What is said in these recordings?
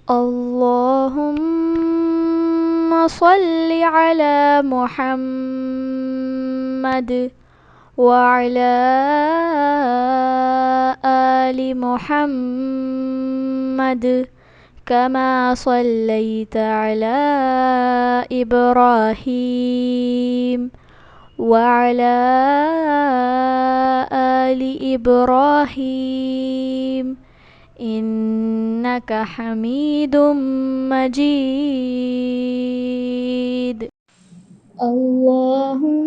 اللهم صل على محمد وعلى آل محمد كما صليت على إبراهيم وعلى آل إبراهيم إنك حميد مجيد. اللهم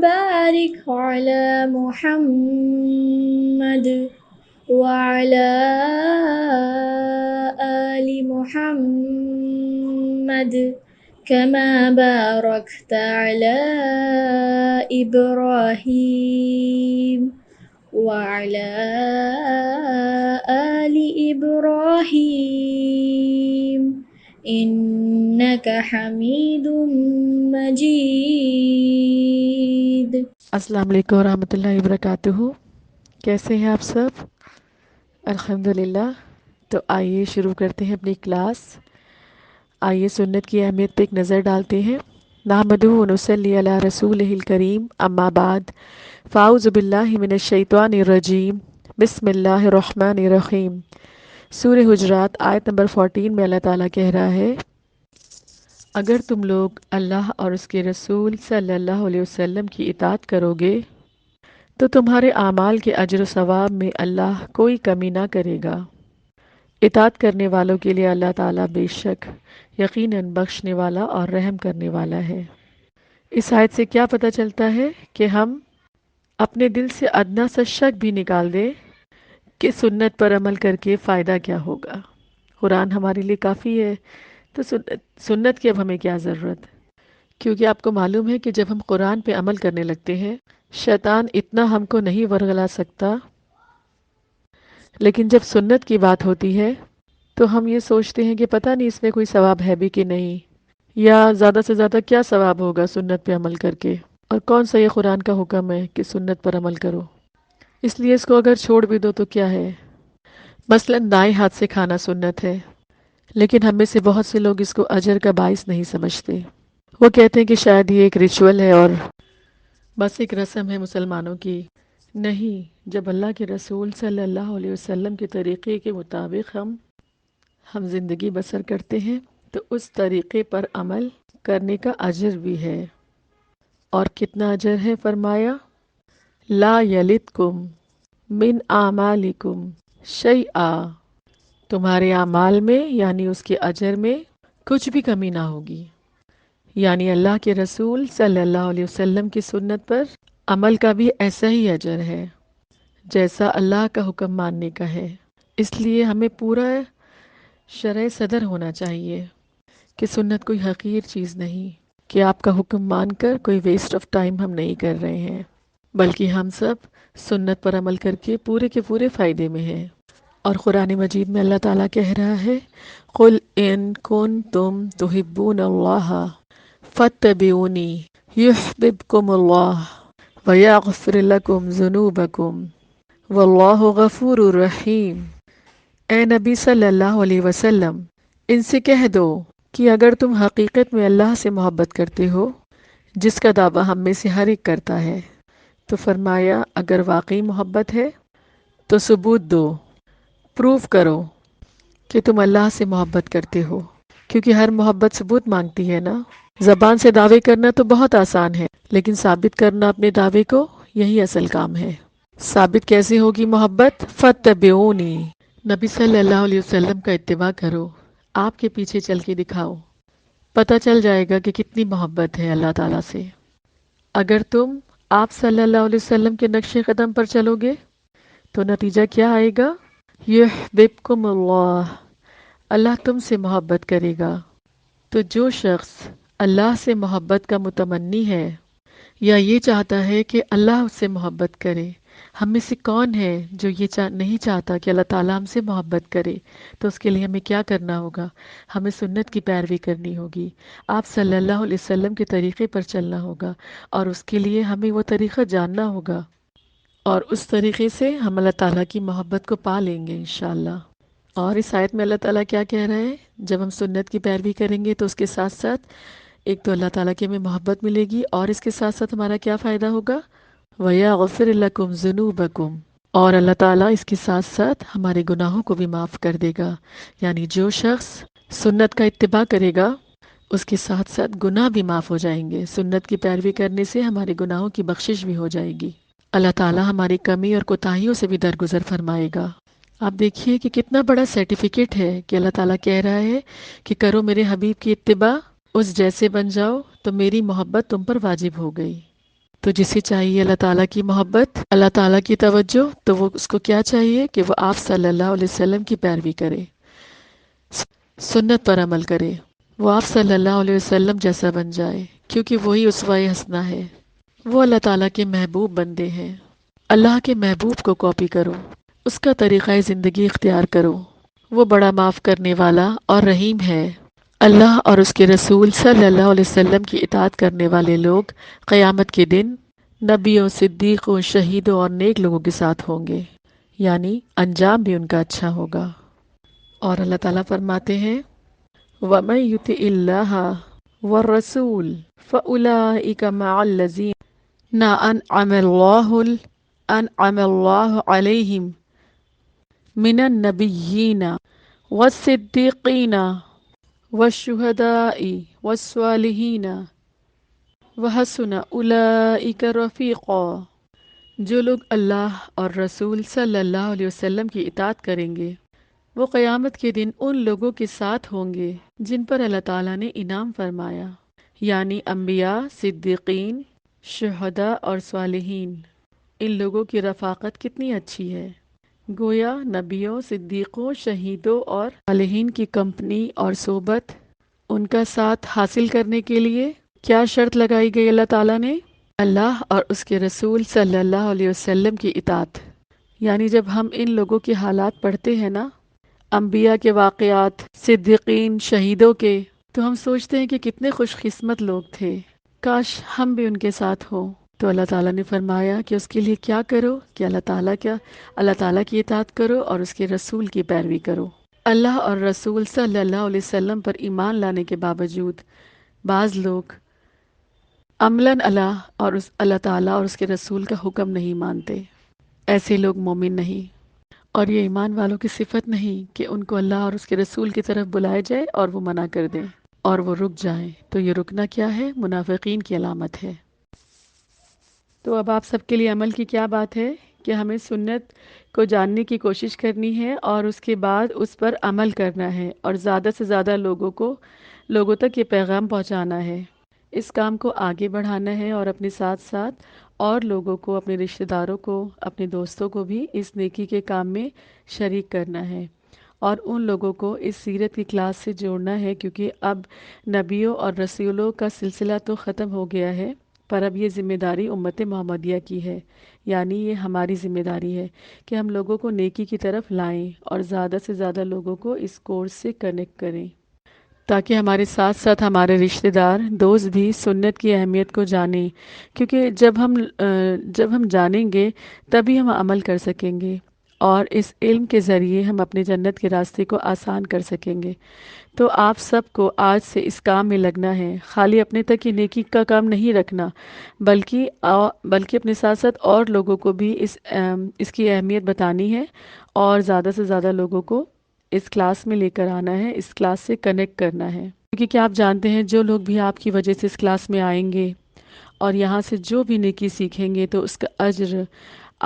بارك على محمد وعلى آل محمد كما باركت على إبراهيم وعلى آل إبراهيم إنك حميد مجيد. السلام علیکم ورحمۃ اللہ وبرکاتہ. کیسے ہیں آپ سب؟ الحمدللہ. تو آئیے شروع کرتے ہیں اپنی کلاس. آئیے سنت کی اہمیت پہ ایک نظر ڈالتے ہیں. نحمدہ و نصلی علی رسولہ الکریم. اما بعد فاعوذ باللہ من الشیطان الرجیم. بسم اللہ الرحمن الرحیم. سورہ حجرات آیت نمبر 14 میں اللہ تعالیٰ کہہ رہا ہے، اگر تم لوگ اللہ اور اس کے رسول صلی اللہ علیہ وسلم کی اطاعت کرو گے تو تمہارے اعمال کے اجر و ثواب میں اللہ کوئی کمی نہ کرے گا. اطاعت کرنے والوں کے لیے اللہ تعالیٰ بے شک یقیناً بخشنے والا اور رحم کرنے والا ہے. اس آیت سے کیا پتہ چلتا ہے کہ ہم اپنے دل سے ادنا سا شک بھی نکال دیں کہ سنت پر عمل کر کے فائدہ کیا ہوگا. قرآن ہمارے لیے کافی ہے، تو سنت کی اب ہمیں کیا ضرورت؟ کیونکہ آپ کو معلوم ہے کہ جب ہم قرآن پہ عمل کرنے لگتے ہیں شیطان اتنا ہم کو نہیں ورغلا سکتا، لیکن جب سنت کی بات ہوتی ہے تو ہم یہ سوچتے ہیں کہ پتہ نہیں اس میں کوئی ثواب ہے بھی کہ نہیں، یا زیادہ سے زیادہ کیا ثواب ہوگا سنت پہ عمل کر کے، اور کون سا یہ قرآن کا حکم ہے کہ سنت پر عمل کرو. اس لیے اس کو اگر چھوڑ بھی دو تو کیا ہے. مثلا دائیں ہاتھ سے کھانا سنت ہے، لیکن ہم میں سے بہت سے لوگ اس کو اجر کا باعث نہیں سمجھتے. وہ کہتے ہیں کہ شاید یہ ایک ریچول ہے اور بس ایک رسم ہے مسلمانوں کی. نہیں، جب اللہ کے رسول صلی اللہ علیہ وسلم کے طریقے کے مطابق ہم زندگی بسر کرتے ہیں تو اس طریقے پر عمل کرنے کا اجر بھی ہے. اور کتنا اجر ہے؟ فرمایا لا یلدکم من اعمالکم شیئا، تمہارے اعمال میں یعنی اس کے اجر میں کچھ بھی کمی نہ ہوگی. یعنی اللہ کے رسول صلی اللہ علیہ وسلم کی سنت پر عمل کا بھی ایسا ہی اجر ہے جیسا اللہ کا حکم ماننے کا ہے. اس لیے ہمیں پورا شرع صدر ہونا چاہیے کہ سنت کوئی حقیر چیز نہیں، کہ آپ کا حکم مان کر کوئی ویسٹ آف ٹائم ہم نہیں کر رہے ہیں، بلکہ ہم سب سنت پر عمل کر کے پورے کے پورے فائدے میں ہیں. اور قرآن مجید میں اللہ تعالیٰ کہہ رہا ہے قُلْ إِن كُنتُمْ تُحِبُّونَ اللَّهَ فَاتَّبِعُونِي يُحْبِبْكُمُ اللَّهُ وَيَغْفِرْ لَكُمْ ذُنُوبَكُمْ وَاللَّهُ غَفُورٌ رَحِيمٌ. اے نبی صلی اللہ علیہ وسلم، ان سے کہہ دو کہ اگر تم حقیقت میں اللہ سے محبت کرتے ہو، جس کا دعویٰ ہم میں سے ہر ایک کرتا ہے، تو فرمایا اگر واقعی محبت ہے تو ثبوت دو، پروف کرو کہ تم اللہ سے محبت کرتے ہو، کیونکہ ہر محبت ثبوت مانگتی ہے نا. زبان سے دعوے کرنا تو بہت آسان ہے، لیکن ثابت کرنا اپنے دعوے کو یہی اصل کام ہے. ثابت کیسے ہوگی محبت؟ فَاتَّبِعُونِی، نبی صلی اللہ علیہ وسلم کا اتباع کرو، آپ کے پیچھے چل کے دکھاؤ، پتہ چل جائے گا کہ کتنی محبت ہے اللہ تعالیٰ سے. اگر تم آپ صلی اللہ علیہ وسلم کے نقش قدم پر چلو گے تو نتیجہ کیا آئے گا؟ یحببکم اللہ، اللہ تم سے محبت کرے گا. تو جو شخص اللہ سے محبت کا متمنی ہے یا یہ چاہتا ہے کہ اللہ اس سے محبت کرے، ہم میں سے کون ہے جو یہ نہیں چاہتا کہ اللہ تعالیٰ ہم سے محبت کرے؟ تو اس کے لیے ہمیں کیا کرنا ہوگا؟ ہمیں سنت کی پیروی کرنی ہوگی، آپ صلی اللہ علیہ وسلم کے طریقے پر چلنا ہوگا، اور اس کے لیے ہمیں وہ طریقہ جاننا ہوگا، اور اس طریقے سے ہم اللہ تعالیٰ کی محبت کو پا لیں گے انشاءاللہ. اور اس آیت میں اللہ تعالیٰ کیا کہہ رہا ہے؟ جب ہم سنت کی پیروی کریں گے تو اس کے ساتھ ساتھ ایک تو اللہ تعالیٰ کی ہمیں محبت ملے گی، اور اس کے ساتھ ساتھ ہمارا کیا فائدہ ہوگا؟ وَيَغْفِرْ لَكُمْ ذُنُوبَكُمْ، اور اللہ تعالیٰ اس کے ساتھ ساتھ ہمارے گناہوں کو بھی معاف کر دے گا۔ یعنی جو شخص سنت کا اتباع کرے گا اس کے ساتھ ساتھ گناہ بھی معاف ہو جائیں گے۔ سنت کی پیروی کرنے سے ہمارے گناہوں کی بخشش بھی ہو جائے گی۔ اللہ تعالیٰ ہماری کمی اور کوتاہیوں سے بھی درگزر فرمائے گا۔ آپ دیکھیے کہ کتنا بڑا سرٹیفکیٹ ہے کہ اللہ تعالیٰ کہہ رہا ہے کہ کرو میرے حبیب کی اتباع، اس جیسے بن جاؤ تو میری محبت تم پر واجب ہو گئی۔ تو جسے چاہیے اللہ تعالیٰ کی محبت، اللہ تعالیٰ کی توجہ، تو وہ اس کو کیا چاہیے کہ وہ آپ صلی اللہ علیہ وسلم کی پیروی کرے، سنت پر عمل کرے، وہ آپ صلی اللہ علیہ وسلم جیسا بن جائے، کیونکہ وہی اسوہ حسنہ ہے۔ وہ اللہ تعالیٰ کے محبوب بندے ہیں۔ اللہ کے محبوب کو کاپی کرو، اس کا طریقہ زندگی اختیار کرو۔ وہ بڑا معاف کرنے والا اور رحیم ہے۔ اللہ اور اس کے رسول صلی اللہ علیہ وسلم کی اطاعت کرنے والے لوگ قیامت کے دن نبیوں، صدیقوں، شہیدوں اور نیک لوگوں کے ساتھ ہوں گے، یعنی انجام بھی ان کا اچھا ہوگا۔ اور اللہ تعالیٰ فرماتے ہیں وَمَن يُطِعِ اللَّهَ وَالرَّسُولَ فَأُولَٰئِكَ مَعَ الَّذِينَ أَنْعَمَ اللَّهُ عَلَيْهِمْ مِنَ النَّبِيِّينَ وَالصِّدِّيقِينَ وَالشُّهَدَاءِ وَالصَّالِحِينَ وَحَسُنَ أُولَٰئِكَ رَفِیقًا۔ جو لوگ اللہ اور رسول صلی اللہ علیہ وسلم کی اطاعت کریں گے وہ قیامت کے دن ان لوگوں کے ساتھ ہوں گے جن پر اللہ تعالیٰ نے انعام فرمایا، یعنی انبیاء، صدیقین، شہداء اور صالحین۔ ان لوگوں کی رفاقت کتنی اچھی ہے، گویا نبیوں، صدیقوں، شہیدوں اور صالحین کی کمپنی اور صحبت۔ ان کا ساتھ حاصل کرنے کے لیے کیا شرط لگائی گئی اللہ تعالیٰ نے؟ اللہ اور اس کے رسول صلی اللہ علیہ وسلم کی اطاعت۔ یعنی جب ہم ان لوگوں کے حالات پڑھتے ہیں نا، انبیاء کے واقعات، صدیقین، شہیدوں کے، تو ہم سوچتے ہیں کہ کتنے خوش قسمت لوگ تھے، کاش ہم بھی ان کے ساتھ ہوں۔ تو اللہ تعالیٰ نے فرمایا کہ اس کے لیے کیا کرو کہ اللہ تعالیٰ کی اطاعت کرو اور اس کے رسول کی پیروی کرو۔ اللہ اور رسول صلی اللہ علیہ وسلم پر ایمان لانے کے باوجود بعض لوگ عملاً اللہ تعالیٰ اور اس کے رسول کا حکم نہیں مانتے۔ ایسے لوگ مومن نہیں، اور یہ ایمان والوں کی صفت نہیں کہ ان کو اللہ اور اس کے رسول کی طرف بلائے جائے اور وہ منع کر دیں اور وہ رک جائیں۔ تو یہ رکنا کیا ہے؟ منافقین کی علامت ہے۔ تو اب آپ سب کے لیے عمل کی کیا بات ہے کہ ہمیں سنت کو جاننے کی کوشش کرنی ہے اور اس کے بعد اس پر عمل کرنا ہے، اور زیادہ سے زیادہ لوگوں تک یہ پیغام پہنچانا ہے، اس کام کو آگے بڑھانا ہے، اور اپنے ساتھ ساتھ اور لوگوں کو، اپنے رشتہ داروں کو، اپنے دوستوں کو بھی اس نیکی کے کام میں شریک کرنا ہے، اور ان لوگوں کو اس سیرت کی کلاس سے جوڑنا ہے، کیونکہ اب نبیوں اور رسولوں کا سلسلہ تو ختم ہو گیا ہے، پر اب یہ ذمہ داری امت محمدیہ کی ہے، یعنی یہ ہماری ذمہ داری ہے کہ ہم لوگوں کو نیکی کی طرف لائیں اور زیادہ سے زیادہ لوگوں کو اس کورس سے کنیکٹ کریں، تاکہ ہمارے ساتھ ساتھ ہمارے رشتہ دار، دوست بھی سنت کی اہمیت کو جانیں، کیونکہ جب ہم جانیں گے تبھی ہم عمل کر سکیں گے، اور اس علم کے ذریعے ہم اپنے جنت کے راستے کو آسان کر سکیں گے۔ تو آپ سب کو آج سے اس کام میں لگنا ہے، خالی اپنے تک ہی نیکی کا کام نہیں رکھنا، بلکہ اپنے ساتھ ساتھ اور لوگوں کو بھی اس کی اہمیت بتانی ہے، اور زیادہ سے زیادہ لوگوں کو اس کلاس میں لے کر آنا ہے، اس کلاس سے کنیکٹ کرنا ہے، کیونکہ کیا آپ جانتے ہیں جو لوگ بھی آپ کی وجہ سے اس کلاس میں آئیں گے اور یہاں سے جو بھی نیکی سیکھیں گے تو اس کا اجر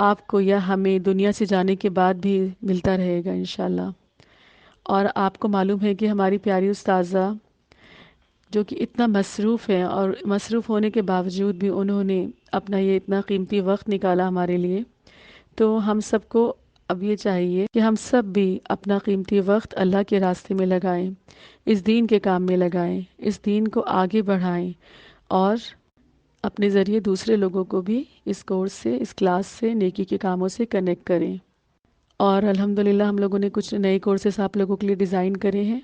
آپ کو یا ہمیں دنیا سے جانے کے بعد بھی ملتا رہے گا انشاءاللہ۔ اور آپ کو معلوم ہے کہ ہماری پیاری استاذہ جو کہ اتنا مصروف ہے، اور مصروف ہونے کے باوجود بھی انہوں نے اپنا یہ اتنا قیمتی وقت نکالا ہمارے لیے، تو ہم سب کو اب یہ چاہیے کہ ہم سب بھی اپنا قیمتی وقت اللہ کے راستے میں لگائیں، اس دین کے کام میں لگائیں، اس دین کو آگے بڑھائیں، اور اپنے ذریعے دوسرے لوگوں کو بھی اس کورس سے، اس کلاس سے، نیکی کے کاموں سے کنیکٹ کریں۔ اور الحمدللہ ہم لوگوں نے کچھ نئے کورسز آپ لوگوں کے لیے ڈیزائن کرے ہیں،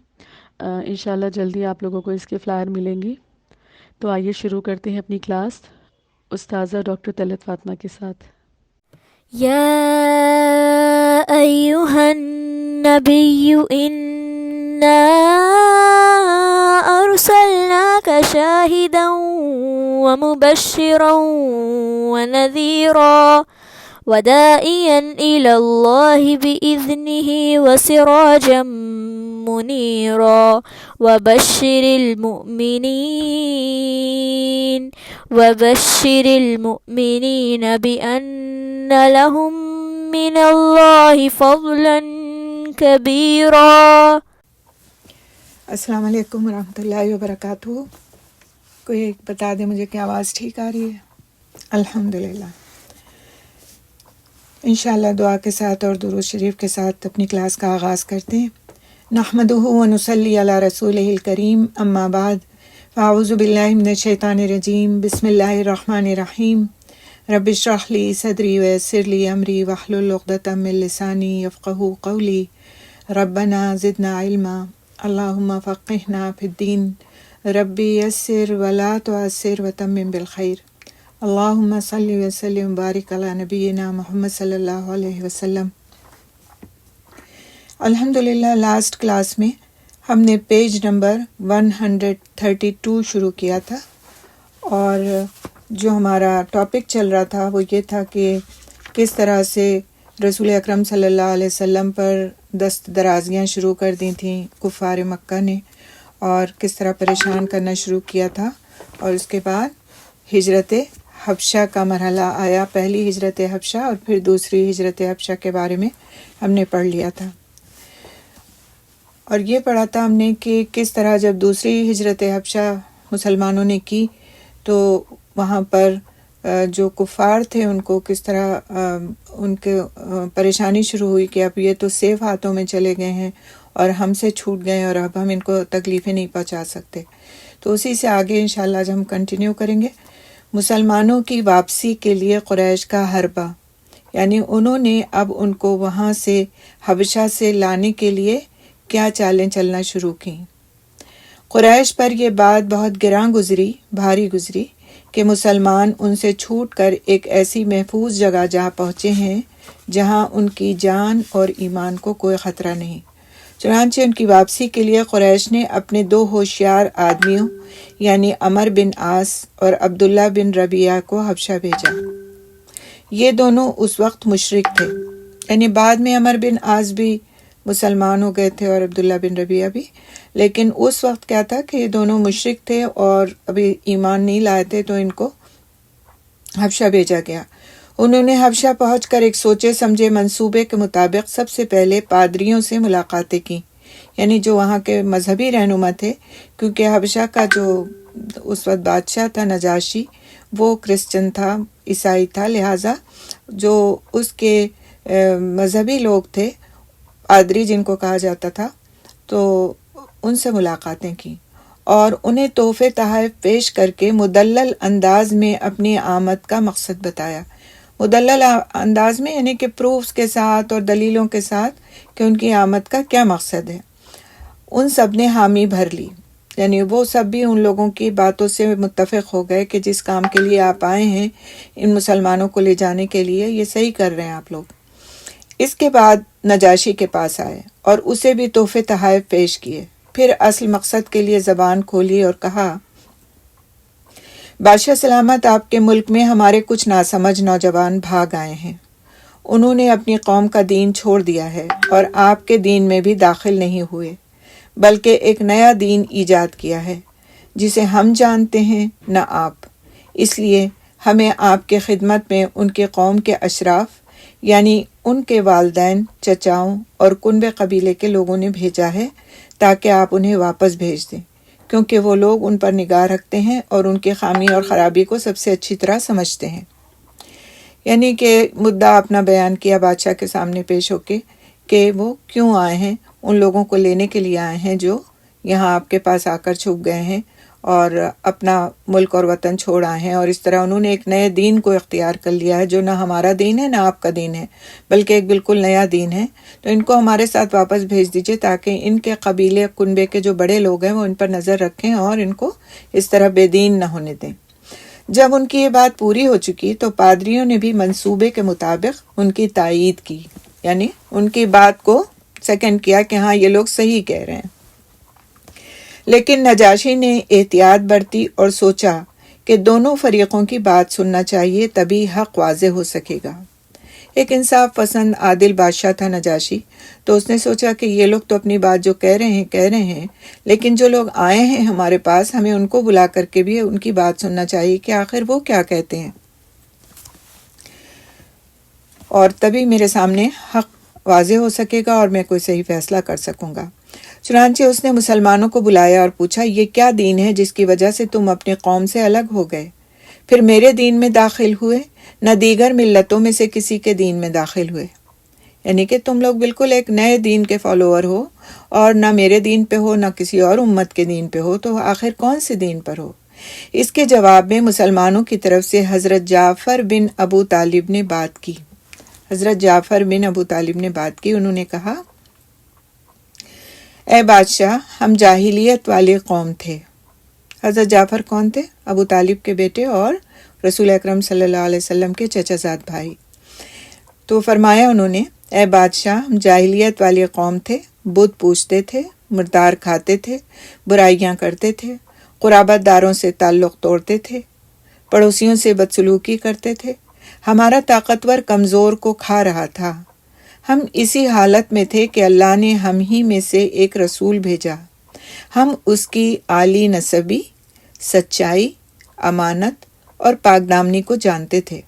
انشاءاللہ جلدی آپ لوگوں کو اس کے فلائر ملیں گی۔ تو آئیے شروع کرتے ہیں اپنی کلاس استاذہ ڈاکٹر طلعت فاطمہ کے ساتھ۔ يا أيها النبي إنا أرسلناك شاهدا ومبشرا ونذيرا وداعيا إلى الله بإذنه وسراجا منيرا وبشر المؤمنين بأن لهم من الله فضلا كبيرا. السلام علیکم ورحمۃ اللہ وبرکاتہ. کوئی بتا دے مجھے کہ آواز ٹھیک آ رہی ہے؟ الحمدللہ. انشاءاللہ دعا کے ساتھ اور درود شریف کے ساتھ اپنی کلاس کا آغاز کرتے ہیں. نحمدہ ونصلی علی رسولہ الکریم، اما بعد، فاعوذ باللہ من الشیطان الرجیم، بسم اللہ الرحمن الرحیم. رب اشرح لی صدری ویسر لی امری واحلل عقدۃ من لسانی یفقہوا قولی. ربنا زدنا علما، اللہم فقہنا فی الدین، ربی یسر ولا تعسر وتمم بالخیر. اللہم صلی وسلم وبارک علی نبینا محمد صلی اللہ علیہ وسلم. الحمدللہ لاسٹ کلاس میں ہم نے پیج نمبر 132 شروع کیا تھا، اور جو ہمارا ٹاپک چل رہا تھا وہ یہ تھا کہ کس طرح سے رسول اکرم صلی اللہ علیہ وسلم پر دست درازیاں شروع کر دی تھیں کفار مکہ نے، اور کس طرح پریشان کرنا شروع کیا تھا. اور اس کے بعد ہجرت حبشہ کا مرحلہ آیا، پہلی ہجرت حبشہ اور پھر دوسری ہجرت حبشہ کے بارے میں ہم نے پڑھ لیا تھا. اور یہ پڑھا تھا ہم نے کہ کس طرح جب دوسری ہجرت حبشہ مسلمانوں نے کی تو وہاں پر جو کفار تھے ان کو کس طرح ان کے پریشانی شروع ہوئی کہ اب یہ تو سیف ہاتھوں میں چلے گئے ہیں اور ہم سے چھوٹ گئے اور اب ہم ان کو تکلیفیں نہیں پہنچا سکتے. تو اسی سے آگے انشاءاللہ آج ہم کنٹینیو کریں گے. مسلمانوں کی واپسی کے لیے قریش کا حربہ، یعنی انہوں نے اب ان کو وہاں سے حبشہ سے لانے کے لیے کیا چالیں چلنا شروع کیں. قریش پر یہ بات بہت گراں گزری، بھاری گزری کہ مسلمان ان سے چھوٹ کر ایک ایسی محفوظ جگہ جا پہنچے ہیں جہاں ان کی جان اور ایمان کو کوئی خطرہ نہیں. چنانچہ ان کی واپسی کے لیے قریش نے اپنے 2 ہوشیار آدمیوں یعنی عمر بن عاص اور عبداللہ بن ربیعہ کو حبشہ بھیجا. یہ دونوں اس وقت مشرک تھے، یعنی بعد میں عمر بن عاص بھی مسلمان ہو گئے تھے اور عبداللہ بن ربیعہ بھی، لیکن اس وقت کیا تھا کہ یہ دونوں مشرک تھے اور ابھی ایمان نہیں لائے تھے، تو ان کو حبشہ بھیجا گیا. انہوں نے حبشہ پہنچ کر ایک سوچے سمجھے منصوبے کے مطابق سب سے پہلے پادریوں سے ملاقاتیں کی، یعنی جو وہاں کے مذہبی رہنما تھے، کیونکہ حبشہ کا جو اس وقت بادشاہ تھا نجاشی وہ کرسچن تھا، عیسائی تھا، لہٰذا جو اس کے مذہبی لوگ تھے، پادری جن کو کہا جاتا تھا، تو ان سے ملاقاتیں کی اور انہیں تحفے تحائف پیش کر کے مدلل انداز میں اپنی آمد کا مقصد بتایا. مدلل انداز میں یعنی کہ پروفز کے ساتھ اور دلیلوں کے ساتھ کہ ان کی آمد کا کیا مقصد ہے. ان سب نے حامی بھر لی، یعنی وہ سب بھی ان لوگوں کی باتوں سے متفق ہو گئے کہ جس کام کے لیے آپ آئے ہیں ان مسلمانوں کو لے جانے کے لیے، یہ صحیح کر رہے ہیں آپ لوگ. اس کے بعد نجاشی کے پاس آئے اور اسے بھی تحفے تحائف پیش کیے. پھر اصل مقصد کے لیے زبان کھولی اور کہا، بادشاہ سلامت، آپ کے ملک میں ہمارے کچھ ناسمجھ نوجوان بھاگ آئے ہیں. انہوں نے اپنی قوم کا دین چھوڑ دیا ہے اور آپ کے دین میں بھی داخل نہیں ہوئے، بلکہ ایک نیا دین ایجاد کیا ہے جسے ہم جانتے ہیں نہ آپ. اس لیے ہمیں آپ کے خدمت میں ان کے قوم کے اشراف یعنی ان کے والدین، چچاؤں اور کنبے قبیلے کے لوگوں نے بھیجا ہے تاکہ آپ انہیں واپس بھیج دیں، کیونکہ وہ لوگ ان پر نگاہ رکھتے ہیں اور ان کی خامی اور خرابی کو سب سے اچھی طرح سمجھتے ہیں. یعنی کہ مدعا اپنا بیان کیا بادشاہ کے سامنے پیش ہو کے کہ وہ کیوں آئے ہیں، ان لوگوں کو لینے کے لیے آئے ہیں جو یہاں آپ کے پاس آ کر چھپ گئے ہیں اور اپنا ملک اور وطن چھوڑ آئے ہیں، اور اس طرح انہوں نے ایک نئے دین کو اختیار کر لیا ہے جو نہ ہمارا دین ہے نہ آپ کا دین ہے، بلکہ ایک بالکل نیا دین ہے. تو ان کو ہمارے ساتھ واپس بھیج دیجئے تاکہ ان کے قبیلے کنبے کے جو بڑے لوگ ہیں وہ ان پر نظر رکھیں اور ان کو اس طرح بے دین نہ ہونے دیں. جب ان کی یہ بات پوری ہو چکی تو پادریوں نے بھی منصوبے کے مطابق ان کی تائید کی، یعنی ان کی بات کو سیکنڈ کیا کہ ہاں یہ لوگ صحیح کہہ رہے ہیں، لیکن نجاشی نے احتیاط برتی اور سوچا کہ دونوں فریقوں کی بات سننا چاہیے، تبھی حق واضح ہو سکے گا۔ ایک انصاف پسند عادل بادشاہ تھا نجاشی، تو اس نے سوچا کہ یہ لوگ تو اپنی بات جو کہہ رہے ہیں، لیکن جو لوگ آئے ہیں ہمارے پاس، ہمیں ان کو بلا کر کے بھی ان کی بات سننا چاہیے کہ آخر وہ کیا کہتے ہیں، اور تبھی میرے سامنے حق واضح ہو سکے گا اور میں کوئی صحیح فیصلہ کر سکوں گا۔ چنانچہ اس نے مسلمانوں کو بلایا اور پوچھا، یہ کیا دین ہے جس کی وجہ سے تم اپنے قوم سے الگ ہو گئے، پھر میرے دین میں داخل ہوئے، نہ دیگر ملتوں میں سے کسی کے دین میں داخل ہوئے؟ یعنی کہ تم لوگ بالکل ایک نئے دین کے فالوور ہو، اور نہ میرے دین پہ ہو نہ کسی اور امت کے دین پہ ہو، تو آخر کون سے دین پر ہو؟ اس کے جواب میں مسلمانوں کی طرف سے حضرت جعفر بن ابو طالب نے بات کی۔ انہوں نے کہا، اے بادشاہ، ہم جاہلیت والی قوم تھے۔ حضرت جعفر کون تھے؟ ابو طالب کے بیٹے اور رسول اکرم صلی اللہ علیہ وسلم کے چچا زاد بھائی۔ تو فرمایا انہوں نے، اے بادشاہ، ہم جاہلیت والی قوم تھے، بت پوجتے تھے، مردار کھاتے تھے، برائیاں کرتے تھے، قرابت داروں سے تعلق توڑتے تھے، پڑوسیوں سے بدسلوکی کرتے تھے، ہمارا طاقتور کمزور کو کھا رہا تھا۔ ہم اسی حالت میں تھے کہ اللہ نے ہم ہی میں سے ایک رسول بھیجا۔ ہم اس کی عالی نسبی، سچائی، امانت اور پاک دامنی کو جانتے تھے۔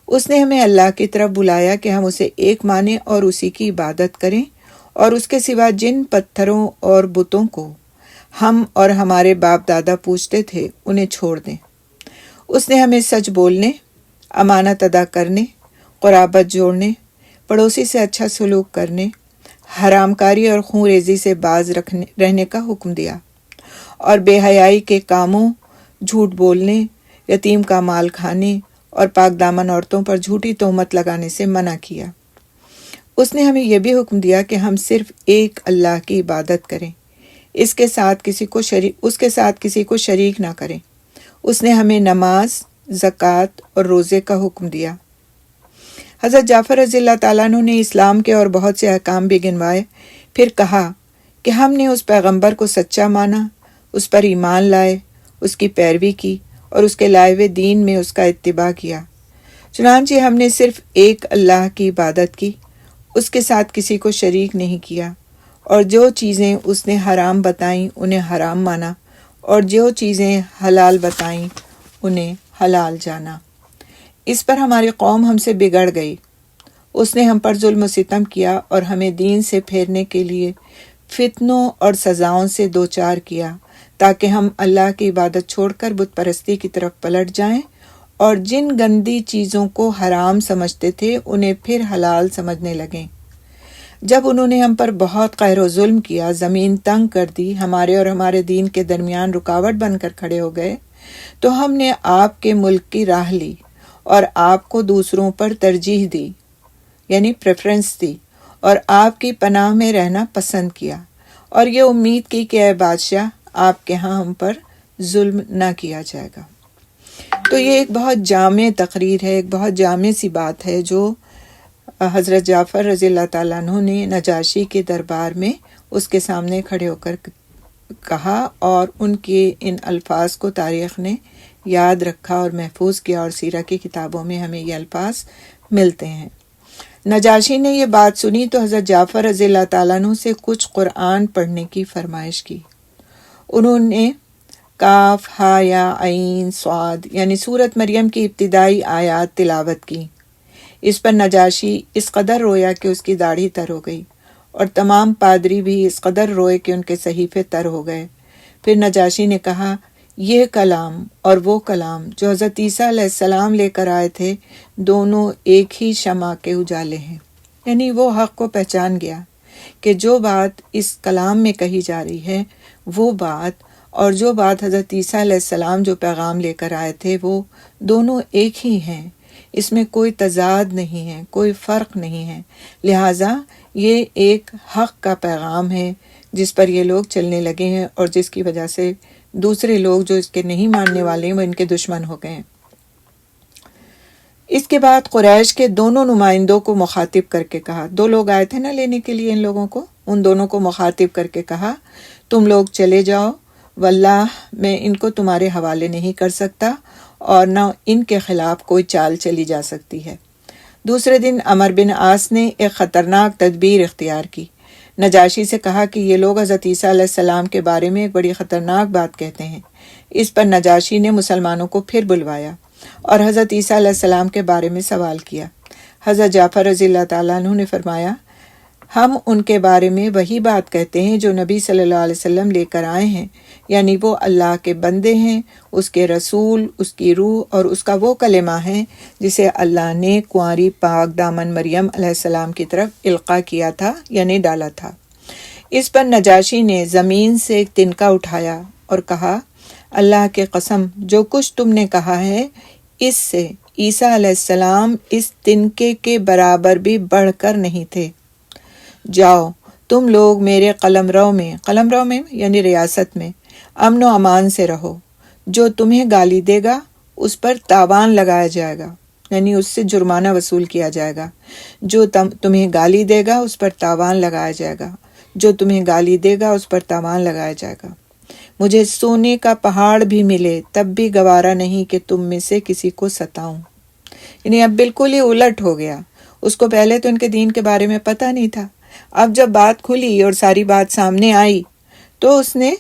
اس نے ہمیں اللہ کی طرف بلایا کہ ہم اسے ایک مانیں اور اسی کی عبادت کریں، اور اس کے سوا جن پتھروں اور بتوں کو ہم اور ہمارے باپ دادا پوجتے تھے انہیں چھوڑ دیں۔ اس نے ہمیں سچ بولنے، امانت ادا کرنے، قرابت جوڑنے، پڑوسی سے اچھا سلوک کرنے، حرام کاری اور خون ریزی سے باز رہنے کا حکم دیا، اور بے حیائی کے کاموں، جھوٹ بولنے، یتیم کا مال کھانے اور پاک دامن عورتوں پر جھوٹی تہمت لگانے سے منع کیا۔ اس نے ہمیں یہ بھی حکم دیا کہ ہم صرف ایک اللہ کی عبادت کریں، اس کے ساتھ کسی کو شریک نہ کریں۔ اس نے ہمیں نماز، زکوٰۃ اور روزے کا حکم دیا۔ حضرت جعفر رضی اللہ تعالیٰ عنہ نے اسلام کے اور بہت سے احکام بھی گنوائے، پھر کہا کہ ہم نے اس پیغمبر کو سچا مانا، اس پر ایمان لائے، اس کی پیروی کی اور اس کے لائے ہوئے دین میں اس کا اتباع کیا۔ چنانچہ ہم نے صرف ایک اللہ کی عبادت کی، اس کے ساتھ کسی کو شریک نہیں کیا، اور جو چیزیں اس نے حرام بتائیں انہیں حرام مانا، اور جو چیزیں حلال بتائیں انہیں حلال جانا۔ اس پر ہماری قوم ہم سے بگڑ گئی۔ اس نے ہم پر ظلم و ستم کیا اور ہمیں دین سے پھیرنے کے لیے فتنوں اور سزاؤں سے دوچار کیا، تاکہ ہم اللہ کی عبادت چھوڑ کر بت پرستی کی طرف پلٹ جائیں، اور جن گندی چیزوں کو حرام سمجھتے تھے انہیں پھر حلال سمجھنے لگیں۔ جب انہوں نے ہم پر بہت قہر و ظلم کیا، زمین تنگ کر دی، ہمارے اور ہمارے دین کے درمیان رکاوٹ بن کر کھڑے ہو گئے، تو ہم نے آپ کے ملک کی راہ لی اور آپ کو دوسروں پر ترجیح دی، یعنی پریفرنس دی، اور آپ کی پناہ میں رہنا پسند کیا، اور یہ امید کی کہ اے بادشاہ، آپ کے ہاں ہم پر ظلم نہ کیا جائے گا۔ تو یہ ایک بہت جامع تقریر ہے، ایک بہت جامع سی بات ہے جو حضرت جعفر رضی اللہ تعالیٰ عنہ نے نجاشی کے دربار میں اس کے سامنے کھڑے ہو کر کہا، اور ان کے ان الفاظ کو تاریخ نے یاد رکھا اور محفوظ کیا، اور سیرہ کی کتابوں میں ہمیں یہ الفاظ ملتے ہیں۔ نجاشی نے یہ بات سنی تو حضرت جعفر رضی اللہ تعالیٰ عنہ سے کچھ قرآن پڑھنے کی فرمائش کی۔ انہوں نے کاف، ہا یا عین صاد یعنی سورت مریم کی ابتدائی آیات تلاوت کی۔ اس پر نجاشی اس قدر رویا کہ اس کی داڑھی تر ہو گئی، اور تمام پادری بھی اس قدر روئے کہ ان کے صحیفے تر ہو گئے۔ پھر نجاشی نے کہا، یہ کلام اور وہ کلام جو حضرت عیسیٰ علیہ السلام لے کر آئے تھے، دونوں ایک ہی شمع کے اجالے ہیں۔ یعنی وہ حق کو پہچان گیا کہ جو بات اس کلام میں کہی جا رہی ہے وہ بات، اور جو بات حضرت عیسیٰ علیہ السلام جو پیغام لے کر آئے تھے، وہ دونوں ایک ہی ہیں، اس میں کوئی تضاد نہیں ہے، کوئی فرق نہیں ہے۔ لہٰذا یہ ایک حق کا پیغام ہے جس پر یہ لوگ چلنے لگے ہیں، اور جس کی وجہ سے دوسرے لوگ جو اس کے نہیں ماننے والے ہیں وہ ان کے دشمن ہو گئے ہیں۔ اس کے بعد قریش کے دونوں نمائندوں کو مخاطب کر کے کہا، 2 لوگ آئے تھے نا لینے کے لیے ان لوگوں کو، ان دونوں کو مخاطب کر کے کہا تم لوگ چلے جاؤ، واللہ میں ان کو تمہارے حوالے نہیں کر سکتا اور نہ ان کے خلاف کوئی چال چلی جا سکتی ہے۔ دوسرے دن عمر بن عاص نے ایک خطرناک تدبیر اختیار کی، نجاشی سے کہا کہ یہ لوگ حضرت عیسیٰ علیہ السلام کے بارے میں ایک بڑی خطرناک بات کہتے ہیں۔ اس پر نجاشی نے مسلمانوں کو پھر بلوایا اور حضرت عیسیٰ علیہ السلام کے بارے میں سوال کیا۔ حضرت جعفر رضی اللہ تعالیٰ عنہ نے فرمایا، ہم ان کے بارے میں وہی بات کہتے ہیں جو نبی صلی اللہ علیہ وسلم لے کر آئے ہیں، یعنی وہ اللہ کے بندے ہیں، اس کے رسول، اس کی روح اور اس کا وہ کلمہ ہے جسے اللہ نے کنواری پاک دامن مریم علیہ السلام کی طرف القاء کیا تھا یعنی ڈالا تھا۔ اس پر نجاشی نے زمین سے ایک تنکا اٹھایا اور کہا، اللہ کے قسم جو کچھ تم نے کہا ہے اس سے عیسیٰ علیہ السلام اس تنکے کے برابر بھی بڑھ کر نہیں تھے۔ جاؤ تم لوگ میرے قلمرو میں یعنی ریاست میں امن و امان سے رہو، جو تمہیں گالی دے گا اس پر تاوان لگایا جائے گا، یعنی اس سے جرمانہ وصول کیا جائے گا، جو تمہیں گالی دے گا اس پر تاوان لگایا جائے گا، جو تمہیں گالی دے گا اس پر تاوان لگایا جائے گا۔ مجھے سونے کا پہاڑ بھی ملے تب بھی گوارا نہیں کہ تم میں سے کسی کو ستاؤں۔ یعنی اب بالکل ہی الٹ ہو گیا، اس کو پہلے تو ان کے دین کے بارے میں پتہ نہیں تھا، اب جب بات کھلی اور ساری بات سامنے آئی تو اس نے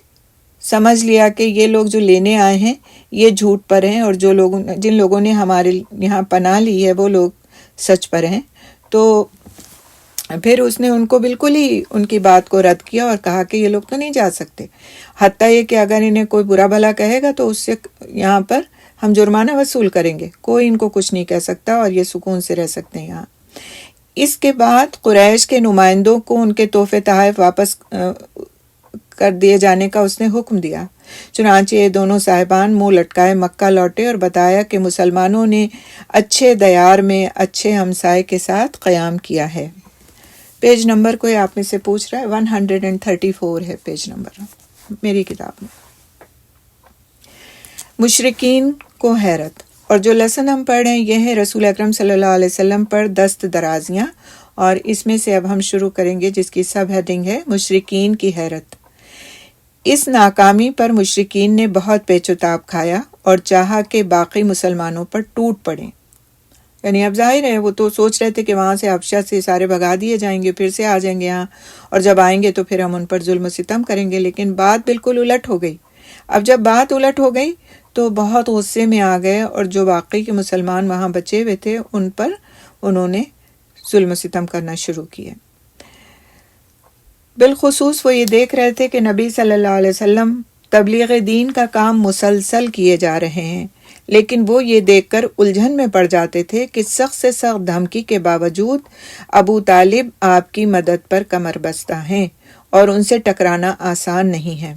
سمجھ لیا کہ یہ لوگ جو لینے آئے ہیں یہ جھوٹ پر ہیں، اور جن لوگوں نے ہمارے یہاں پناہ لی ہے وہ لوگ سچ پر ہیں۔ تو پھر اس نے ان کو بالکل ہی ان کی بات کو رد کیا اور کہا کہ یہ لوگ تو نہیں جا سکتے، حتیٰ یہ کہ اگر انہیں کوئی برا بھلا کہے گا تو اس سے یہاں پر ہم جرمانہ وصول کریں گے، کوئی ان کو کچھ نہیں کہہ سکتا اور یہ سکون سے رہ سکتے ہیں یہاں۔ اس کے بعد قریش کے نمائندوں کو ان کے تحفے تحائف واپس کر دیے جانے کا اس نے حکم دیا۔ چنانچہ یہ دونوں صاحبان منہ لٹکائے مکہ لوٹے اور بتایا کہ مسلمانوں نے اچھے دیار میں اچھے ہمسائے کے ساتھ قیام کیا ہے۔ پیج نمبر کوئی آپ میں سے پوچھ رہا ہے، 134 ہے پیج نمبر میری کتاب میں۔ مشرکین کو حیرت، اور جو لیسن ہم پڑھ رہے ہیں یہ ہے رسول اکرم صلی اللہ علیہ وسلم پر دست درازیاں، اور اس میں سے اب ہم شروع کریں گے جس کی سب ہیڈنگ ہے مشرکین کی حیرت۔ اس ناکامی پر مشرکین نے بہت پیچ و تاب کھایا اور چاہا کہ باقی مسلمانوں پر ٹوٹ پڑیں، یعنی اب ظاہر ہے وہ تو سوچ رہے تھے کہ وہاں سے حبشہ سے سارے بھگا دیے جائیں گے، پھر سے آ جائیں گے یہاں، اور جب آئیں گے تو پھر ہم ان پر ظلم و ستم کریں گے، لیکن بات بالکل الٹ ہو گئی۔ اب جب بات الٹ ہو گئی تو بہت غصے میں آ گئے، اور جو باقی کے مسلمان وہاں بچے ہوئے تھے ان پر انہوں نے ظلم و ستم کرنا شروع کیے۔ بالخصوص وہ یہ دیکھ رہے تھے کہ نبی صلی اللہ علیہ وسلم تبلیغ دین کا کام مسلسل کیے جا رہے ہیں، لیکن وہ یہ دیکھ کر الجھن میں پڑ جاتے تھے کہ سخت سے سخت دھمکی کے باوجود ابو طالب آپ کی مدد پر کمر بستہ ہیں اور ان سے ٹکرانا آسان نہیں ہے۔